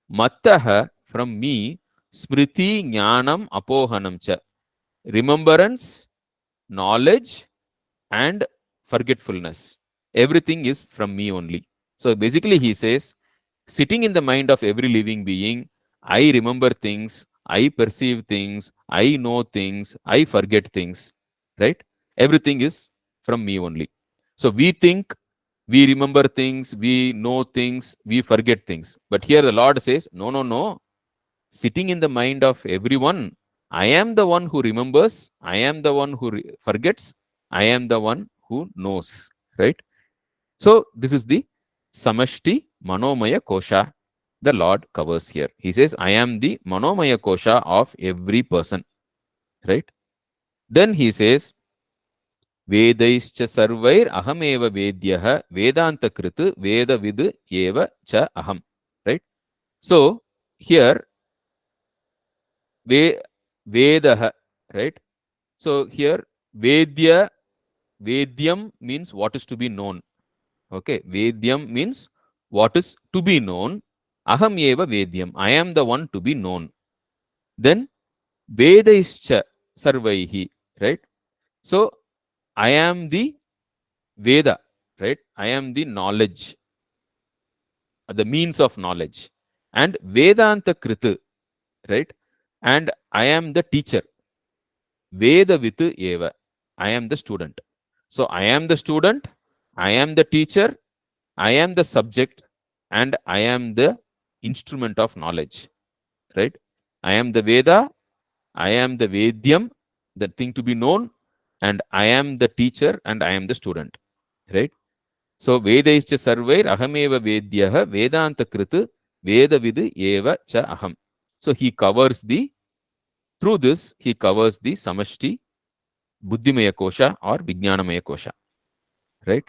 Mattaha, from me, smriti jnanam apohanam cha. Remembrance, knowledge, and forgetfulness. Everything is from me only. So basically, he says, sitting in the mind of every living being, I remember things, I perceive things, I know things, I forget things, right? Everything is from me only. So we think, we remember things, we know things, we forget things. But here the Lord says, no, no, no. Sitting in the mind of everyone, I am the one who remembers, I am the one who forgets, I am the one who knows, right? So this is the Samashti Manomaya Kosha the Lord covers here. He says, I am the Manomaya Kosha of every person, right? Then he says, Vedaischa sarvair ahameva vedyaha vedanta krit veda vid eva cha aham, right? So here Vedaha, right? So here Vedya, Vedyam means what is to be known. Okay, Vedyam means what is to be known. Aham eva Vedyam. I am the one to be known. Then Vedaischa Sarvaihi, right? So I am the Veda, right? I am the knowledge, the means of knowledge. And Vedanta Kritu, right? And I am the teacher. Veda Vitu Eva. I am the student. So I am the student, I am the teacher, I am the subject, and I am the instrument of knowledge, right? I am the Veda, I am the Vedyam, the thing to be known, and I am the teacher and I am the student, right? So Vedaischa Sarvair Ahameva Vedyaha Vedanta Kritu Vedavidu Eva Cha Aham. So he covers through this, he covers the Samashti, Buddhimaya Kosha or Vijnanamaya Kosha, right?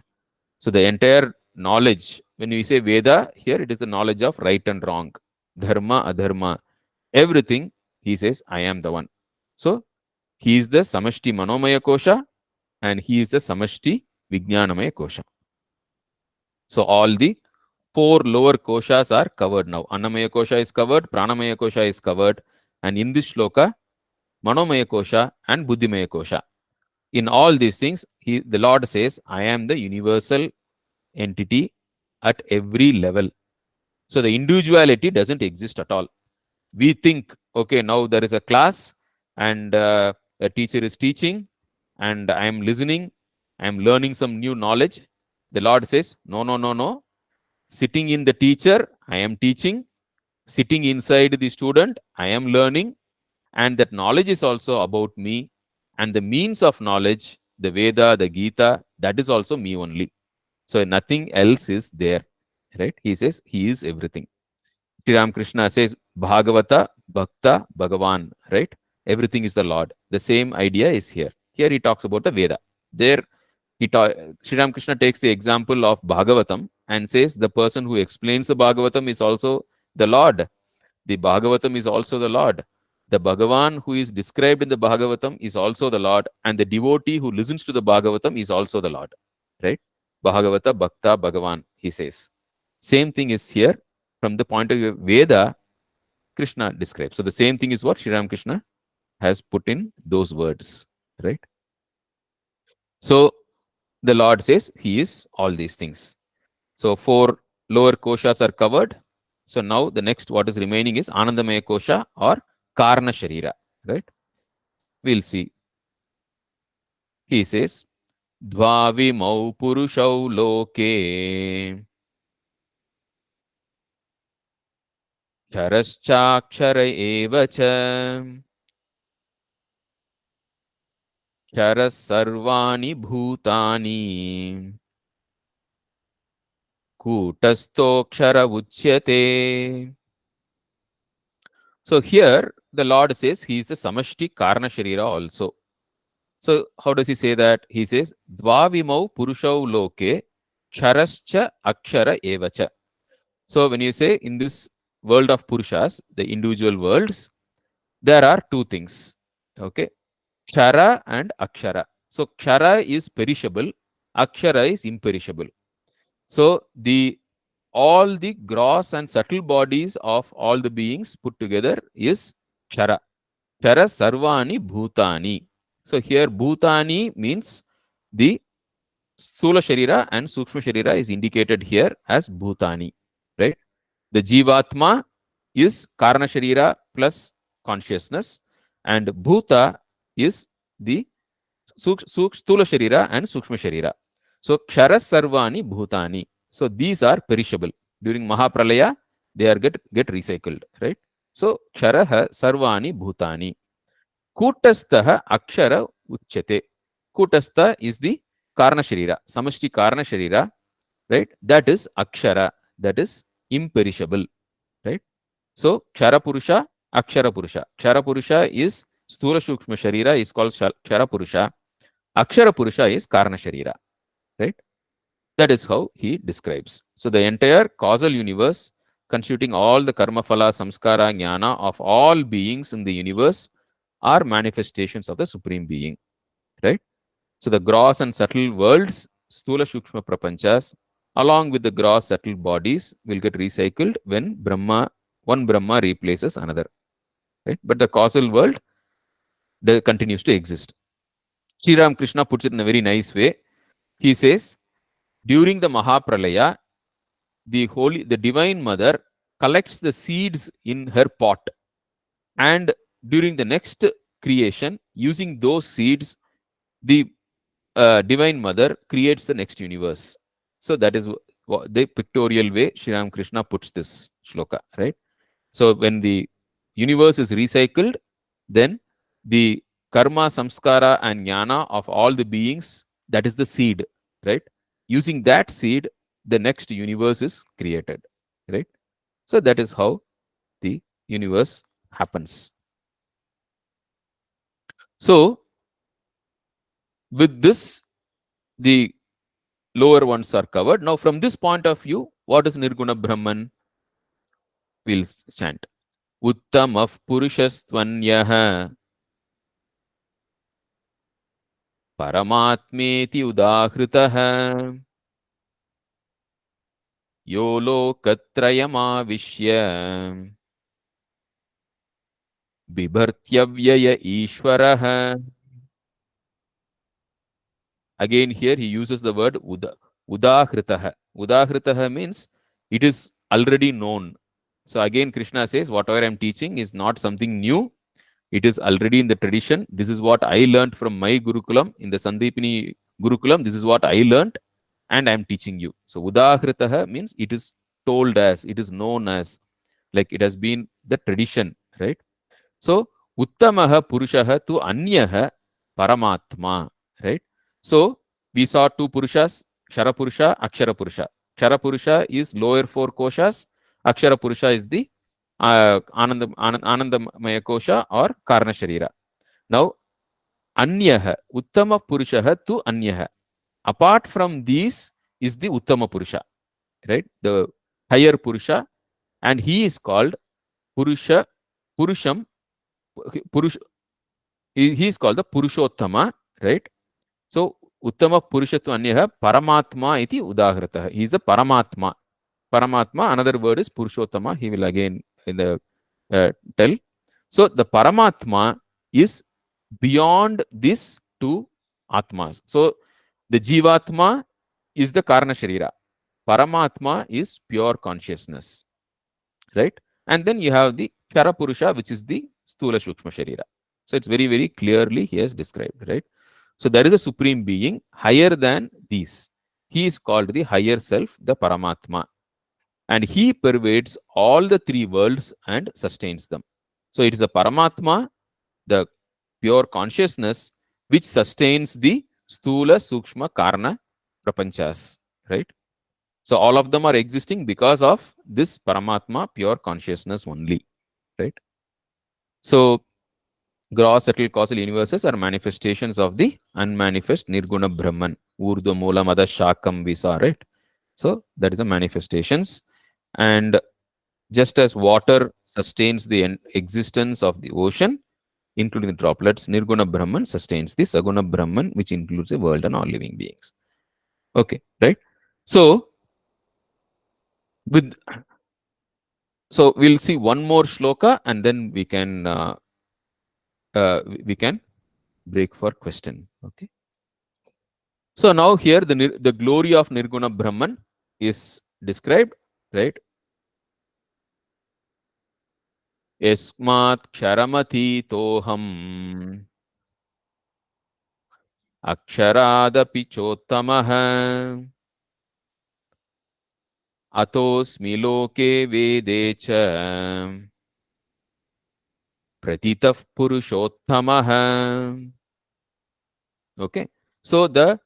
So the entire knowledge, when we say Veda, here it is the knowledge of right and wrong, Dharma, Adharma, everything, he says, I am the one. So he is the Samashti Manomaya Kosha and he is the Samashti Vijnanamaya Kosha. So all the 4 lower koshas are covered now. Annamaya Kosha is covered, Pranamaya Kosha is covered, and in this shloka, Manomaya Kosha and Buddhimaya Kosha. In all these things, the Lord says, I am the universal entity at every level. So the individuality doesn't exist at all. We think, okay, now there is a class and a teacher is teaching and I am listening, I am learning some new knowledge. The Lord says, no, no, no, no. Sitting in the teacher, I am teaching. Sitting inside the student, I am learning. And that knowledge is also about me. And the means of knowledge, the Veda, the Gita, that is also me only. So nothing else is there, right? He says he is everything. Sri Krishna says Bhagavata, Bhakta, Bhagavan, right? Everything is the Lord. The same idea is here. Here he talks about the Veda. There, Sri Krishna takes the example of Bhagavatam and says the person who explains the Bhagavatam is also the Lord. The Bhagavatam is also the Lord. The Bhagavan who is described in the Bhagavatam is also the Lord, and the devotee who listens to the Bhagavatam is also the Lord, right? Bhagavata, Bhakta, Bhagavan, he says. Same thing is here from the point of view of Veda, Krishna describes. So the same thing is what Sri Krishna has put in those words, right? So the Lord says he is all these things. So 4 lower koshas are covered. So now the next what is remaining is Anandamaya Kosha or Karna Sharira, right? We'll see. He says, Dvavimau Purushau Loke Kharashchakshara eva cha Kharas sarvani bhutani Kutastokshara uchyate. So here the Lord says he is the Samashti Karna Sharira also. So how does he say that? He says, Dvavimau Purushau Loke Kharascha Akshara Evacha. So when you say in this world of Purushas, the individual worlds, there are 2 things. Okay. Kshara and Akshara. So Kshara is perishable, Akshara is imperishable. So all the gross and subtle bodies of all the beings put together is Kshara. Kshara Sarvani Bhutani. So here Bhutani means the Sula Sharira and Sukshma Sharira is indicated here as Bhutani, right? The Jivatma is Karna Sharira plus consciousness, and Bhuta is the Stula Sharira and Sukshma Sharira. So Kshara Sarvani Bhutani. So these are perishable. During Mahapralaya, they are get recycled, right? So Kshara Sarvani Bhutani. Kutastaha Akshara Uchyate. Kutastha is the Karna Sharira, Samashti Karna Sharira, right? That is Akshara, that is imperishable, right? So Kshara Purusha, Akshara Purusha. Kshara Purusha is Sthula Shukshma Sharira is called Kshara Purusha. Akshara Purusha is Karna Sharira, right? That is how he describes. So the entire causal universe, constituting all the karma phala, samskara, jnana of all beings in the universe are manifestations of the Supreme Being, right? So the gross and subtle worlds, sthula shukshma prapanchas, along with the gross subtle bodies, will get recycled when one Brahma replaces another, right? But the causal world continues to exist. Sri Ram Krishna puts it in a very nice way. He says, during the Mahapralaya, the Divine Mother collects the seeds in her pot, and during the next creation, using those seeds, the Divine Mother creates the next universe. So that is the pictorial way Sri Ram Krishna puts this shloka, right? So when the universe is recycled, then the karma, samskara, and jnana of all the beings, that is the seed, right? Using that seed, the next universe is created, right? So that is how the universe happens. So with this, the lower ones are covered. Now, from this point of view, what is Nirguna Brahman? We'll chant. Uttamah Purushastvanyah Paramatmeti Udahritah Yo Lokatrayamavishya Bibhartyavyaya Ishwarah. Again, here he uses the word Udahritah. Udahritah means it is already known. So again, Krishna says, whatever I am teaching is not something new. It is already in the tradition. This is what I learned from my Gurukulam. In the Sandipini Gurukulam, this is what I learned and I am teaching you. So Udahritah means it is told as, it is known as, like it has been the tradition, right? So Uttamaha Purushaha tu Anyaha Paramatma, right? So we saw two Purushas, Kshara Purusha, Akshara Purusha. Kshara Purusha is lower four koshas, Akshara Purusha is the Anandamaya Kosha or Karna Sharira. Now, Anyaha, Uttama Purushaha tu Anyaha. Apart from these is the Uttama Purusha, right? The higher Purusha, and he is called Purusham, Purush, he is called the Purushottama, right? So, Uttama Purushatu Anyaha Paramatma iti Udahrataha. He is the Paramatma. Paramatma, another word is Purushottama. He will again in the tell. So, the Paramatma is beyond these two Atmas. So, the Jivatma is the Karna Sharira. Paramatma is pure consciousness, right? And then you have the Kara Purusha, which is the Stula Shukshma Sharira. So, it's very, very clearly he has described, right? So, there is a supreme being higher than these. He is called the higher self, the Paramatma. And he pervades all the three worlds and sustains them. So, it is a Paramatma, the pure consciousness, which sustains the Stula, Sukshma, Karna, Prapanchas, right? So, all of them are existing because of this Paramatma, pure consciousness only, right? So, gross, subtle, causal universes are manifestations of the unmanifest Nirguna Brahman. Urdhva Mula Mada Shakam we saw, right? So, that is the manifestations. And just as water sustains the existence of the ocean, including the droplets, Nirguna Brahman sustains the Saguna Brahman, which includes the world and all living beings. Okay, right? So, we'll see one more shloka and then we can break for question. Okay. So now here the glory of Nirguna Brahman is described, right? Yasmat ksharamati toham aksharaadapi chottamaha atosmi loke vedecha pratitah purushottamaha. Okay. So the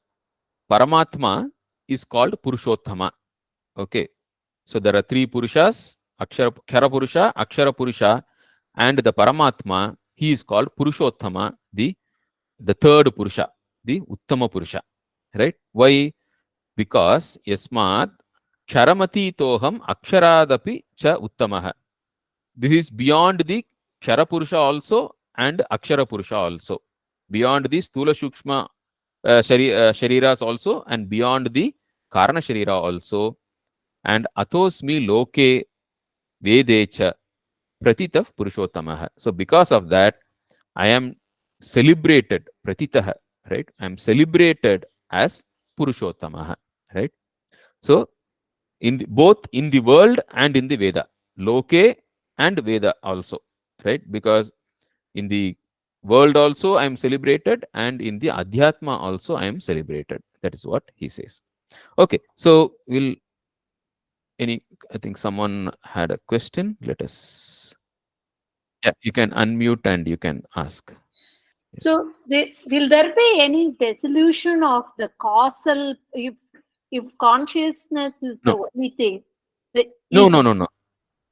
Paramatma is called Purushottama. Okay. So there are three Purushas, Kshara Purusha, Akshara Purusha, and the Paramatma. He is called Purushottama, the third Purusha, the Uttama Purusha. Right? Why? Because Yasmat Ksharamati aksharaadapi cha uttamaha. This is beyond the Kshara Purusha also and Akshara Purusha also. Beyond the Stula Shukshma Shariras also and beyond the Karana Sharira also. And Atosmi Loke Vedecha Pratitah Purushotamaha. So because of that, I am celebrated, Pratitaha, right? I am celebrated as Purushottamaha, right? So both in the world and in the Veda, Loke and Veda also, right? Because in the world also I am celebrated, and in the Adhyatma also I am celebrated. That is what he says. Okay, so I think someone had a question. Let us, yeah, you can unmute and you can ask. Yes. So, will there be any dissolution of the causal if consciousness is the No. only thing? No.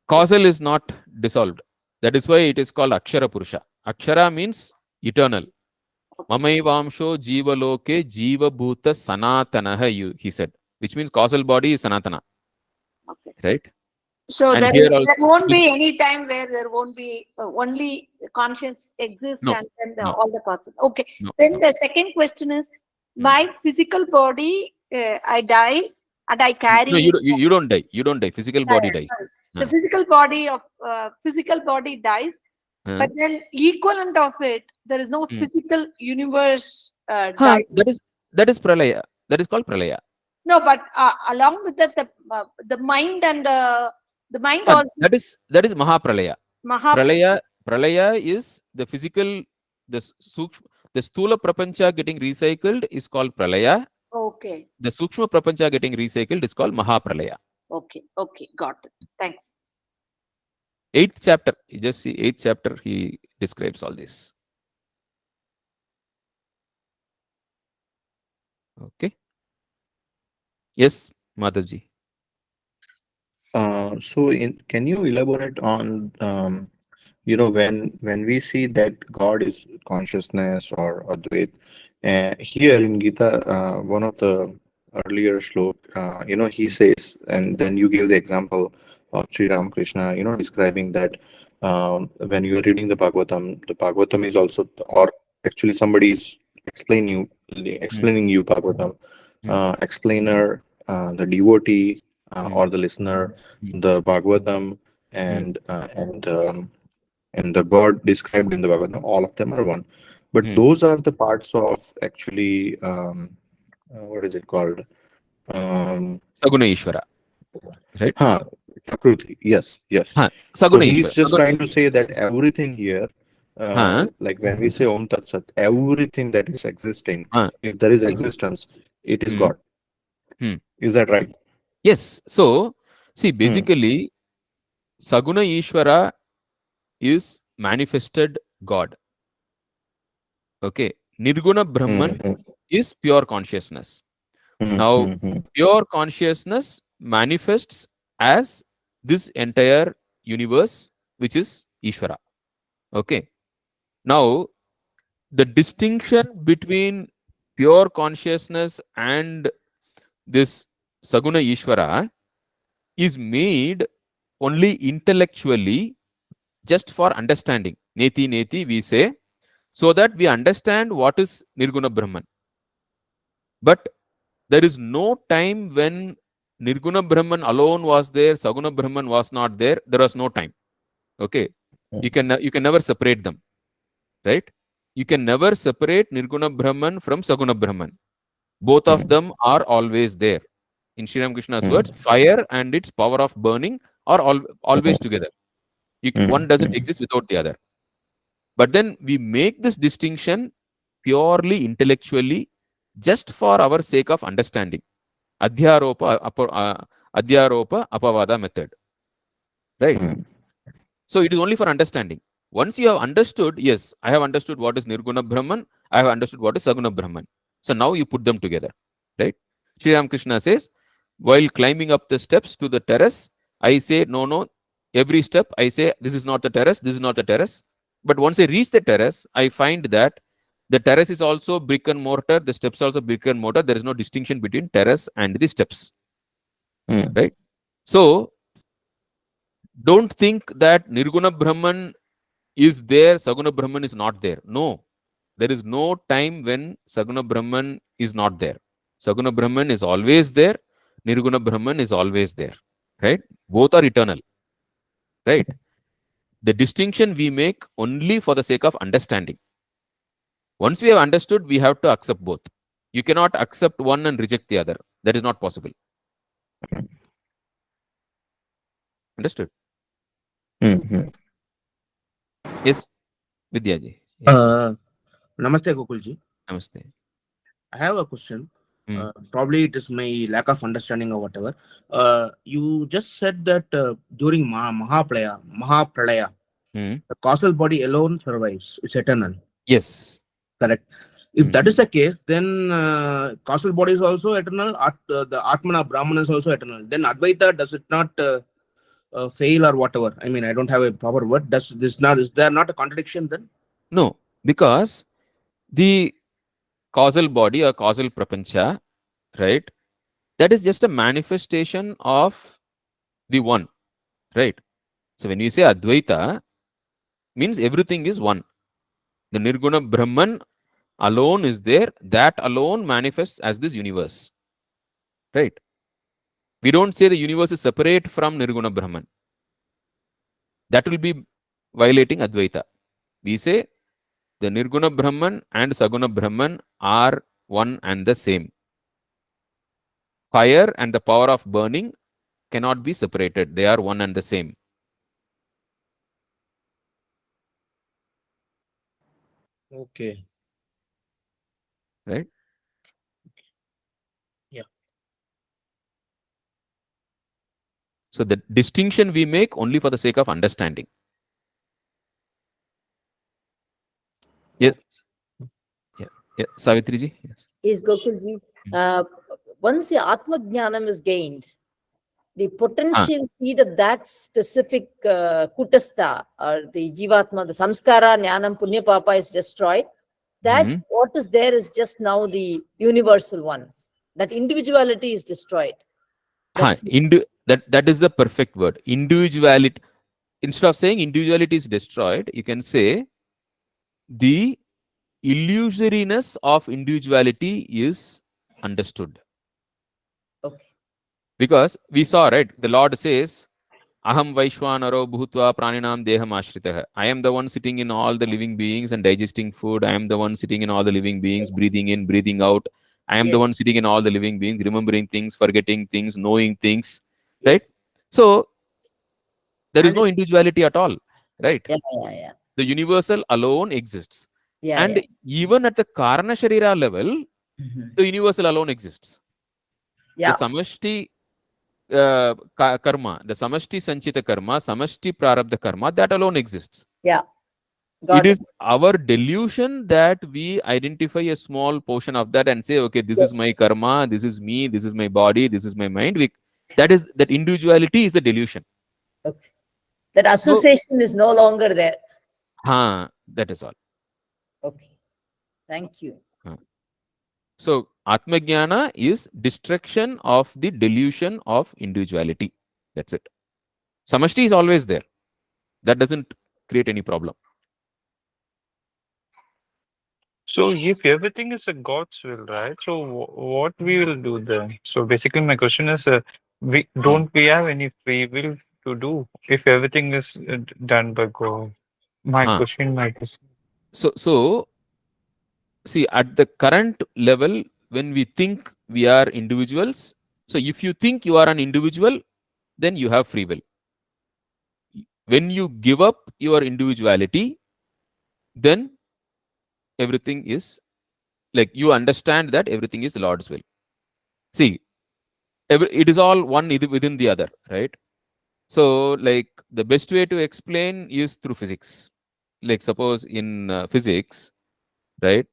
Causal is not dissolved. That is why it is called Akshara Purusha. Akshara means eternal. Mamaivamsho jivaloke jiva bhuta sanatanaha, he said, which means causal body is sanatana. Okay. Right? So And there here also, won't be any time where there won't be only conscience exist no, and then no, all the causes. Okay. no, Then no. the second question is, my physical body, I die and I carry. No, you don't die. You don't die. Physical body dies. The physical body dies, but then equivalent of it, there is no physical universe dying. That is pralaya. That is called pralaya. No, but along with that, the mind and the mind also. That is Mahapralaya. Pralaya is the physical, the Stula Prapancha getting recycled is called Pralaya. Okay. The Sukshma Prapancha getting recycled is called Mahapralaya. Okay, got it. Thanks. 8th chapter, you just see 8th chapter, he describes all this. Okay. Yes, Madhavji. Can you elaborate on when we see that God is consciousness or Advait, here in Gita, one of the earlier slok, he says, and then you give the example of Sri Ramakrishna, describing that when you are reading the Bhagavatam is also, or actually somebody is explaining you Bhagavatam, explainer, the devotee, or the listener, the Bhagavatam, and the God described in the Bhagavatam, all of them are one. But those are the parts of actually, what is it called? Saguna Ishvara. Right? Prakruti. Yes. So Saguna he's Ishvara. just trying to say that everything here, like when we say Om Tat Sat, everything that is existing, if there is existence, it is God. Is that right? Yes. So, see, basically, Saguna Ishvara is manifested God. Okay. Nirguna Brahman is pure consciousness. Now, pure consciousness manifests as this entire universe, which is Ishvara. Okay. Now, the distinction between pure consciousness and this Saguna Ishvara is made only intellectually, just for understanding. Neti, we say, so that we understand what is Nirguna Brahman. But there is no time when Nirguna Brahman alone was there, Saguna Brahman was not there. There was no time. Okay. You can never separate them. Right? You can never separate Nirguna Brahman from Saguna Brahman. Both of them are always there. In Sri Ramakrishna's words, fire and its power of burning are always together. One doesn't exist without the other. But then we make this distinction purely intellectually, just for our sake of understanding. Adhyaropa Apavada method. Right? So it is only for understanding. Once you have understood, yes, I have understood what is Nirguna Brahman, I have understood what is Saguna Brahman. So now you put them together. Right? Sri Ramakrishna says, while climbing up the steps to the terrace, I say, no, every step I say, this is not the terrace, this is not the terrace. But once I reach the terrace, I find that the terrace is also brick and mortar, the steps also brick and mortar. There is no distinction between terrace and the steps. right? So don't think that Nirguna Brahman is there, Saguna Brahman is not there. No, there is no time when Saguna Brahman is not there. Saguna Brahman is always there, Nirguna Brahman is always there, right? Both are eternal, right? The distinction we make only for the sake of understanding. Once we have understood, we have to accept both. You cannot accept one and reject the other. That is not possible. Understood? Mm-hmm. Yes, Vidyaji. Yeah. Namaste, Gokulji. Namaste. I have a question. Hmm. Probably it is my lack of understanding or whatever. You just said that during Mahapralaya, Hmm. the causal body alone survives. It's eternal. Yes. Correct. If Hmm. that is the case, then causal body is also eternal. The Atmana Brahman is also eternal. Then Advaita, does it not fail or whatever? I mean, I don't have a proper word. Does this not, is there not a contradiction then? No, because the causal body or causal prapancha, right? That is just a manifestation of the one, right? So when you say Advaita, means everything is one. The Nirguna Brahman alone is there, that alone manifests as this universe, right? We don't say the universe is separate from Nirguna Brahman. That will be violating Advaita. We say the Nirguna Brahman and Saguna Brahman are one and the same. Fire and the power of burning cannot be separated. They are one and the same. Okay. Right? Yeah. So the distinction we make only for the sake of understanding. Yes. Yeah. Yeah. Savitri ji? Yes. Is Gokulji. Uh, Once the Atma Jnanam is gained, the potential seed of that specific kutastha or the jivatma, the samskara, jnanam, punya, papa is destroyed. That what is there is just now the universal one. That individuality is destroyed. That's That is the perfect word. Individuality. Instead of saying individuality is destroyed, you can say the illusoriness of individuality is understood. okay. Because we saw, right? The Lord says, Aham Vaishwanaro Bhutva Praninam Deham Ashritah. I am the one sitting in all the living beings and digesting food. I am the one sitting in all the living beings, breathing in, breathing out. I am the Yes. one sitting in all the living beings, remembering things, forgetting things, knowing things. Right? Yes. So there is And no individuality at all. Right? yeah. The universal alone exists. Yeah, And yeah. even at the Karana Sharira level, the universal alone exists. The Yeah. Samashti karma, the samashti sanchita karma, samashti prarabdha karma, that alone exists. Yeah. It Got is our delusion that we identify a small portion of that and say, okay, this is Yes. my karma, this is me, this is my body, this is my mind. That individuality is the delusion. Okay. That So, association is no longer there. that is all. Okay. Thank you. So, Atmajnana is destruction of the delusion of individuality. That's it. Samashti is always there. That doesn't create any problem. So if everything is a God's will, right? So what we will do then? So basically, my question is, we don't we have any free will to do if everything is done by God? My Huh. question, my question. So see, at the current level, when we think we are individuals, so if you think you are an individual, then you have free will. When you give up your individuality, then everything is like you understand that everything is the Lord's will. See, it is all one within the other, right? So, like the best way to explain is through physics. Like suppose in physics, right?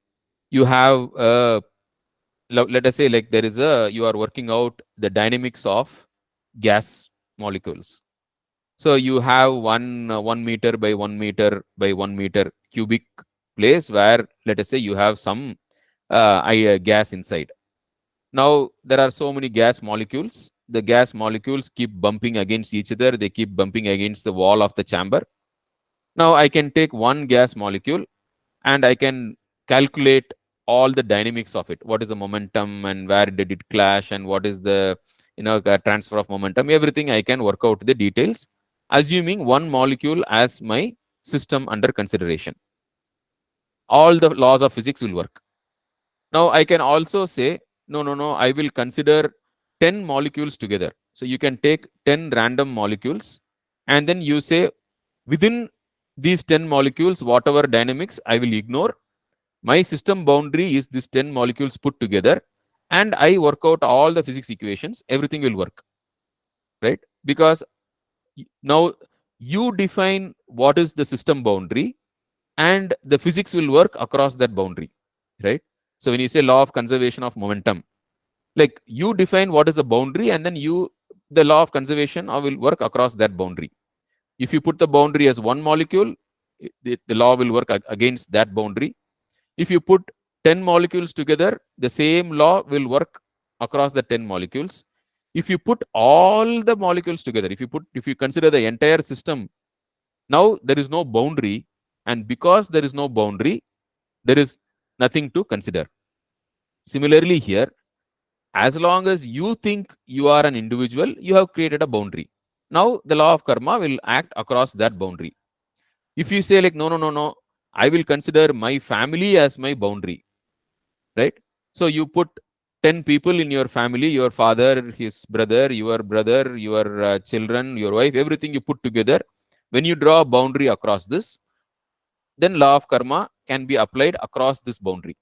You have let us say like there is you are working out the dynamics of gas molecules. So you have 1 meter by 1 meter by 1 meter cubic place where let us say you have some gas inside. Now there are so many gas molecules the gas molecules keep bumping against each other. They keep bumping against the wall of the chamber. Now I can take one gas molecule and I can calculate all the dynamics of it. What is the momentum and where did it clash and what is the transfer of momentum? Everything I can work out the details, assuming one molecule as my system under consideration. All the laws of physics will work. Now I can also say, no, I will consider 10 molecules together. So you can take 10 random molecules and then you say within these 10 molecules, whatever dynamics I will ignore. My system boundary is these 10 molecules put together and I work out all the physics equations, everything will work, right? Because now you define what is the system boundary and the physics will work across that boundary, right? So when you say law of conservation of momentum, like you define what is the boundary and then the law of conservation will work across that boundary. If you put the boundary as one molecule, the law will work against that boundary. If you put 10 molecules together, the same law will work across the 10 molecules. If you put all the molecules together, if you consider the entire system, now there is no boundary, and because there is no boundary, there is nothing to consider. Similarly here, as long as you think you are an individual, you have created a boundary. Now the law of karma will act across that boundary. If you say like, no, I will consider my family as my boundary, right? So you put 10 people in your family, your father, his brother, your children, your wife, everything you put together. When you draw a boundary across this, then law of karma can be applied across this boundary.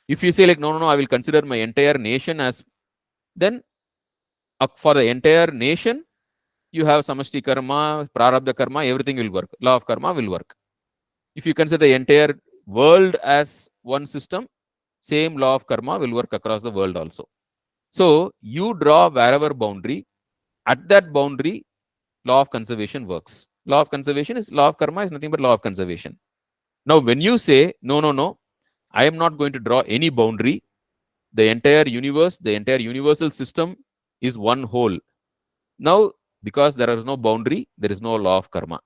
If you say like, no, I will consider my entire nation as, then for the entire nation, you have samashti karma, prarabdha karma, everything will work. Law of karma will work. If you consider the entire world as one system, same law of karma will work across the world also. So you draw wherever boundary, at that boundary, law of conservation works. Law of conservation is, law of karma is nothing but law of conservation. Now, when you say, no, I am not going to draw any boundary, the entire universe, the entire universal system is one whole. Now, because there is no boundary, there is no law of karma.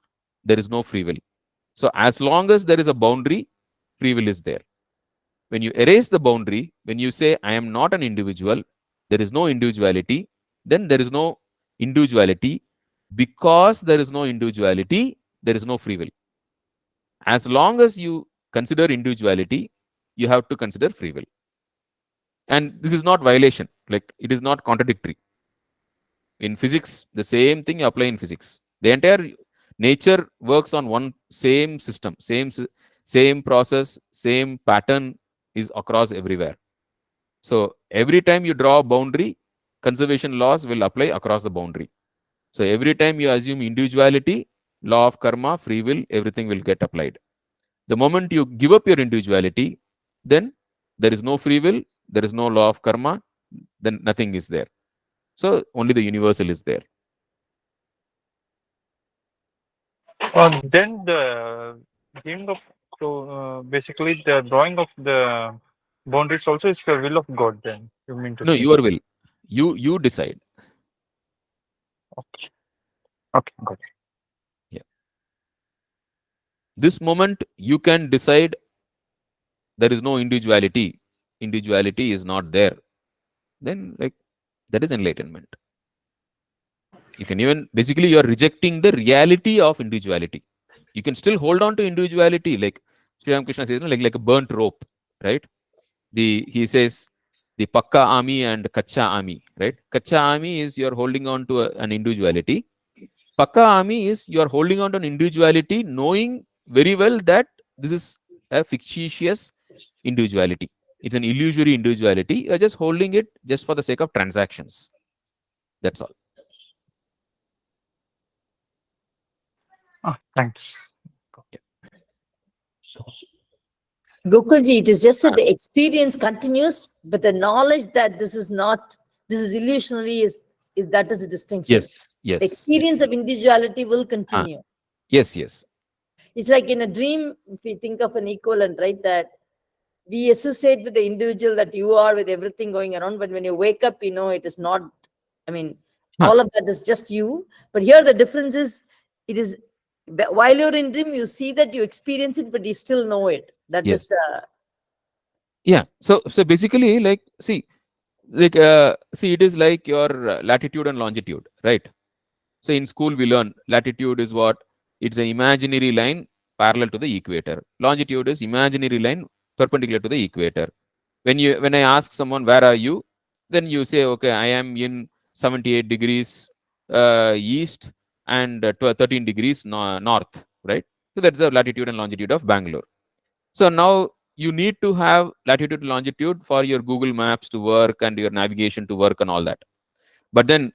There is no free will. So, as long as there is a boundary, free will is there. When you erase the boundary, when you say, I am not an individual, there is no individuality, then there is no individuality. Because there is no individuality, there is no free will. As long as you consider individuality, you have to consider free will. And this is not violation, like it is not contradictory. In physics, the same thing you apply in physics. The entire nature works on one same system, same process, same pattern is across everywhere. So every time you draw a boundary, conservation laws will apply across the boundary. So every time you assume individuality, law of karma, free will, everything will get applied. The moment you give up your individuality, then there is no free will, there is no law of karma, then nothing is there. So only the universal is there. Then the giving of, so basically the drawing of the boundaries also is the will of God. Then you mean to No, say? your will. You decide. Okay. Okay, got it. Yeah. This moment you can decide there is no individuality. Individuality is not there. Then like that is enlightenment. You can even basically you are rejecting the reality of individuality. You can still hold on to individuality, like Sri Ramakrishna says, like a burnt rope, right? He says the pakka army and kacha army, right? Kacha army is you are holding on to an individuality. Pakka army is you are holding on to an individuality, knowing very well that this is a fictitious individuality. It's an illusory individuality. You are just holding it just for the sake of transactions. That's all. Thanks. Gokulji, it is just that the experience continues, but the knowledge that this is illusionary is that is the distinction. Yes. The experience of individuality will continue. Yes. It's like in a dream, if you think of an equivalent, right? That we associate with the individual that you are with everything going around, but when you wake up, it is not. I mean, Huh. all of that is just you. But here the difference is, it is while you're in dream, you see that, you experience it, but you still know it. That is Yes. Yeah. So basically, like, see, it is like your latitude and longitude, right? So in school we learn latitude is what? It's an imaginary line parallel to the equator. Longitude is imaginary line perpendicular to the equator. When I ask someone where are you, then you say, okay, I am in 78 degrees east and 13 degrees north, right? So that's the latitude and longitude of Bangalore. So now you need to have latitude and longitude for your Google Maps to work and your navigation to work and all that. But then,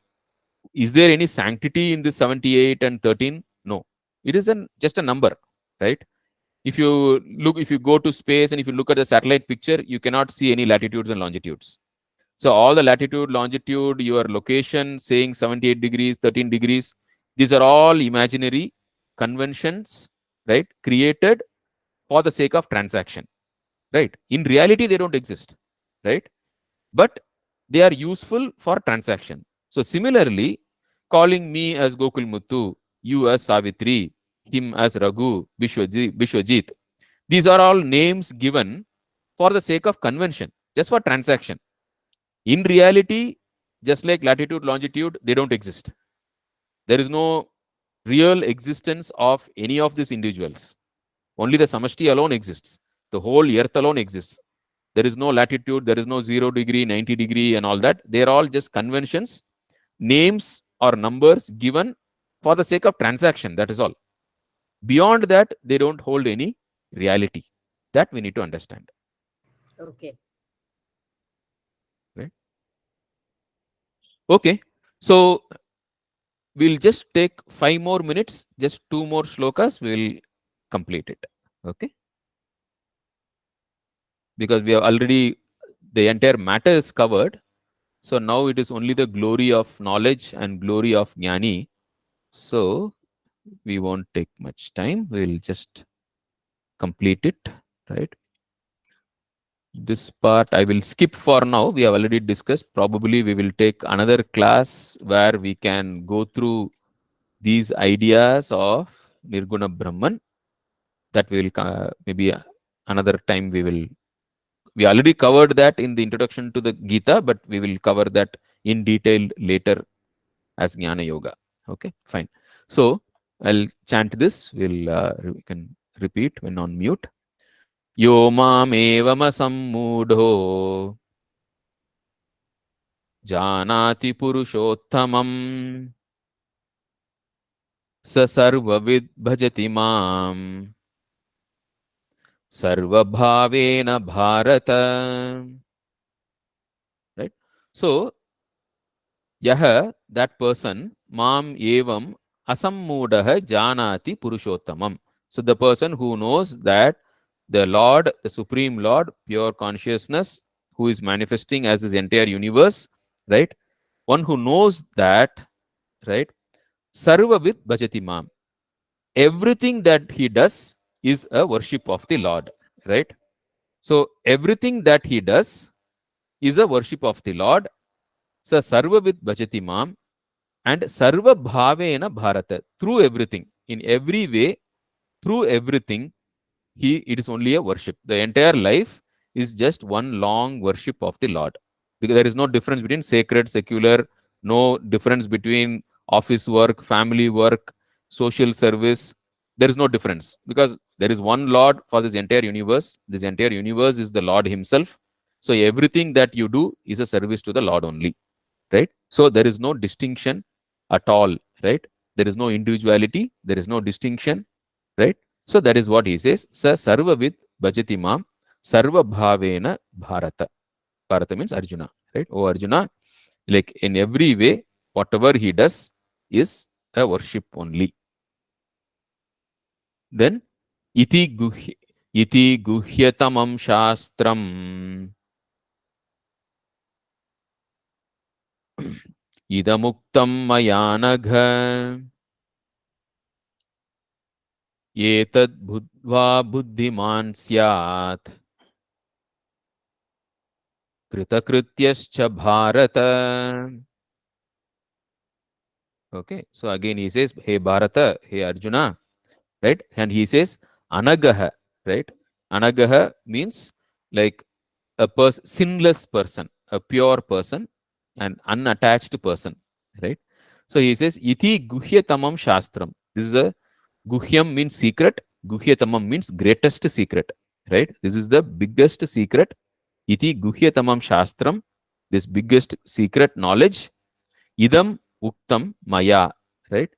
is there any sanctity in this 78 and 13? No, it is just a number, right? If you go to space and if you look at the satellite picture, you cannot see any latitudes and longitudes. So all the latitude, longitude, your location saying 78 degrees, 13 degrees, these are all imaginary conventions, right? Created for the sake of transaction, right? In reality, they don't exist, right? But they are useful for transaction. So similarly, calling me as Gokul Muthu, you as Savitri, him as Raghu, Bishwajit, these are all names given for the sake of convention, just for transaction. In reality, just like latitude, longitude, they don't exist. There is no real existence of any of these individuals. Only the samashti alone exists. The whole earth alone exists. There is no latitude, there is no 0 degree, 90 degree, and all that. They are all just conventions, names or numbers given for the sake of transaction. That is all. Beyond that, they don't hold any reality. That we need to understand. okay. Right? Okay. So we'll just take 5 more minutes, just 2 more shlokas, we'll complete it. Okay. Because we have already, the entire matter is covered. So now it is only the glory of knowledge and glory of Jnani. So we won't take much time. We'll just complete it, right? This part I will skip for now. We have already discussed. Probably we will take another class where we can go through these ideas of Nirguna Brahman. That we will maybe another time we already covered that in the introduction to the Gita, but we will cover that in detail later as Jnana Yoga. Okay, fine. So I'll chant this. We can repeat when on mute. Yo mam evamasammudho janati purushottamam sa sarvavid bhajati mam sarvabhavena bharata. Right. So Yaha, that person, mam evam asammudaha janati purushottamam. So the person who knows that the Lord, the Supreme Lord, pure consciousness, who is manifesting as his entire universe, right? One who knows that, right? Sarva bhajati mam. Everything that he does is a worship of the Lord, right? So everything that he does is a worship of the Lord. So sarva bhajati mam. And sarva bhavena bharata, through everything, in every way, through everything, it is only a worship. The entire life is just one long worship of the Lord, because there is no difference between sacred, secular, no difference between office work, family work, social service. There is no difference, because there is one Lord for this entire universe. This entire universe is the Lord himself. So everything that you do is a service to the Lord only, right? So there is no distinction at all, right? There is no individuality, there is no distinction, right? So that is what he says. Sa sarva vid bhajati mam sarva bhavena bharata. Bharata means Arjuna, right? Oh Arjuna, like in every way, whatever he does is a worship only. Then iti guhyatamam shastram idamuktam mayanagha एतद् बुद्ध्वा बुद्धिमान् स्यात् कृतकृत्यश्च Bharat. Okay, so again he says, Hey Bharata, hey Arjuna, right? And he says, Anagaha, right? Anagaha means like a sinless person, a pure person, an unattached person, right? So he says, Iti guhyatamam shastram. This is a guhyam means secret, guhyatamam means greatest secret, right? This is the biggest secret. Iti guhyatamam shastram, this biggest secret knowledge. Idam uktam maya, right?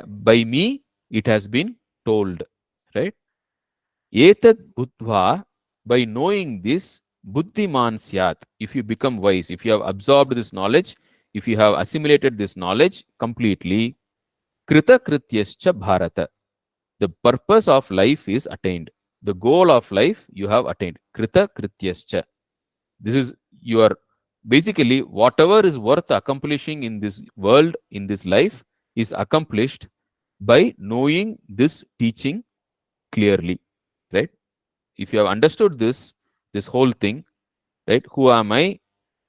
By me, it has been told, right? Etad buddhva, by knowing this, buddhiman syat. If you become wise, if you have absorbed this knowledge, if you have assimilated this knowledge completely, krita krityascha bharata. The purpose of life is attained. The goal of life you have attained. Krita krityascha. This is your basically whatever is worth accomplishing in this world, in this life, is accomplished by knowing this teaching clearly, right? If you have understood this whole thing, right? Who am I?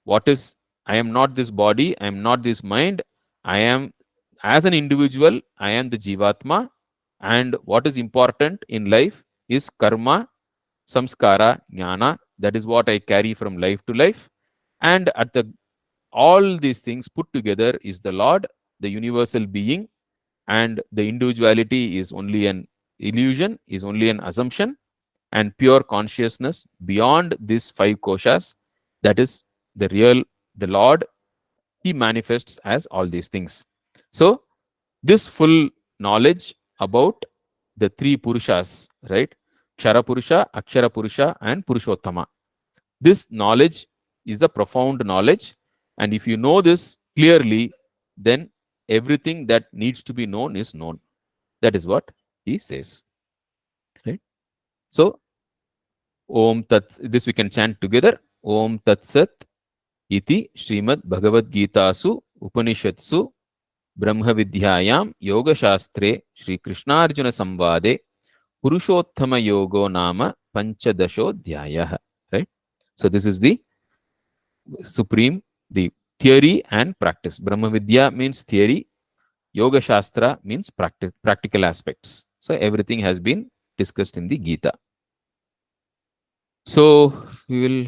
What is, I am not this body, I am not this mind, I am as an individual, I am the Jivatma, and what is important in life is karma, samskara, jnana. That is what I carry from life to life. And at the all these things put together is the Lord, the universal being, and the individuality is only an illusion, is only an assumption, and pure consciousness beyond these five koshas, that is the real, the Lord, he manifests as all these things. So this full knowledge about the three purushas, right? Kshara Purusha, Akshara Purusha, and Purushottama. This knowledge is the profound knowledge, and if you know this clearly, then everything that needs to be known is known. That is what he says, right? So Om Tat, this we can chant together. Om Tat Sat iti Srimad Bhagavad Gita su Upanishatsu Brahma Vidyayam Yoga Shastre Shri Krishnarjuna Samvade Purushottama Yogo Nama Panchadashodhyayah. Right? So this is the supreme, the theory and practice. Brahma Vidya means theory, Yoga Shastra means practical aspects. So everything has been discussed in the Gita. So we will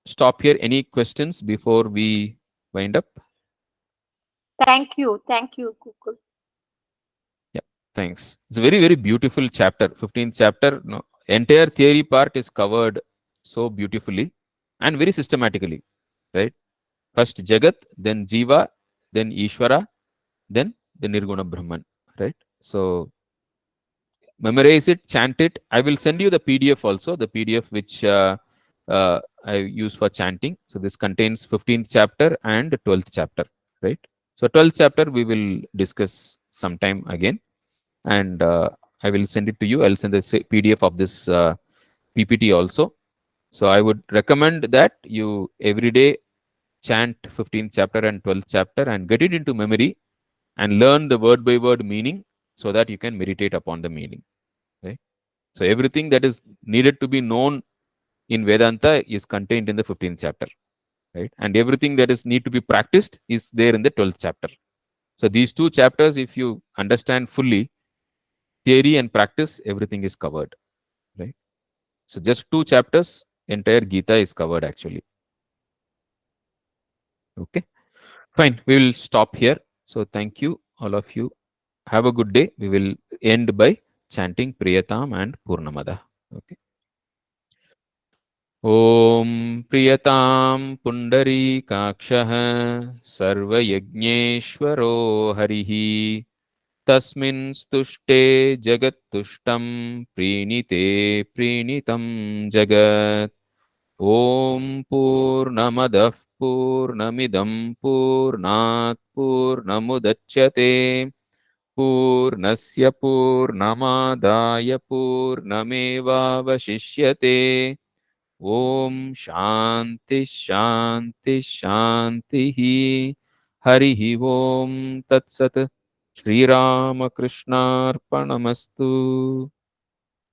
stop here. Any questions before we wind up? Thank you, Kukul. Yeah, thanks. It's a very, very beautiful chapter. 15th chapter. No, entire theory part is covered so beautifully and very systematically, right? First Jagat, then Jiva, then Ishvara, then the Nirguna Brahman, right? So memorize it, chant it. I will send you the PDF also, the PDF which I use for chanting. So this contains 15th chapter and 12th chapter, right? So 12th chapter we will discuss sometime again, and I will send it to you. I'll send the PDF of this PPT also. So I would recommend that you every day chant 15th chapter and 12th chapter and get it into memory and learn the word by word meaning so that you can meditate upon the meaning, right? So everything that is needed to be known in Vedanta is contained in the 15th chapter, right? And everything that is need to be practiced is there in the 12th chapter. So these two chapters, if you understand fully, theory and practice, everything is covered, right? So just two chapters, entire Gita is covered actually. Okay, fine. We will stop here. So thank you, all of you. Have a good day. We will end by chanting Priyatam and Purnamada. Okay. ॐ प्रियतां पुण्डरीकाक्षः सर्वयज्ञेश्वरो हरिः तस्मिन् स्तुष्टे जगत्तुष्टं प्रीणिते प्रीणितं जगत् ॐ पूर्णमदः पूर्णमिदं पूर्णात् पूर्णमुदच्यते पूर्णस्य पूर्णमादाय पूर्णमेवावशिष्यते ओम शांति शांति शांति ही हरि ओम तत्सत श्री राम कृष्णार्पणमस्तु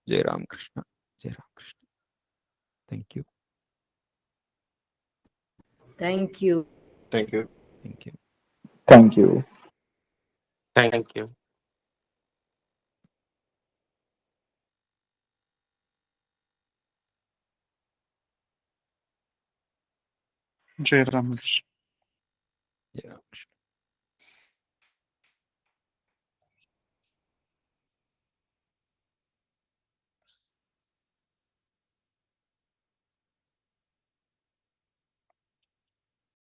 जय राम कृष्ण जय Ram Krishna thank you Thank you. Thank you. Thank you Thank you. Thank you. Jai Ram. Yeah.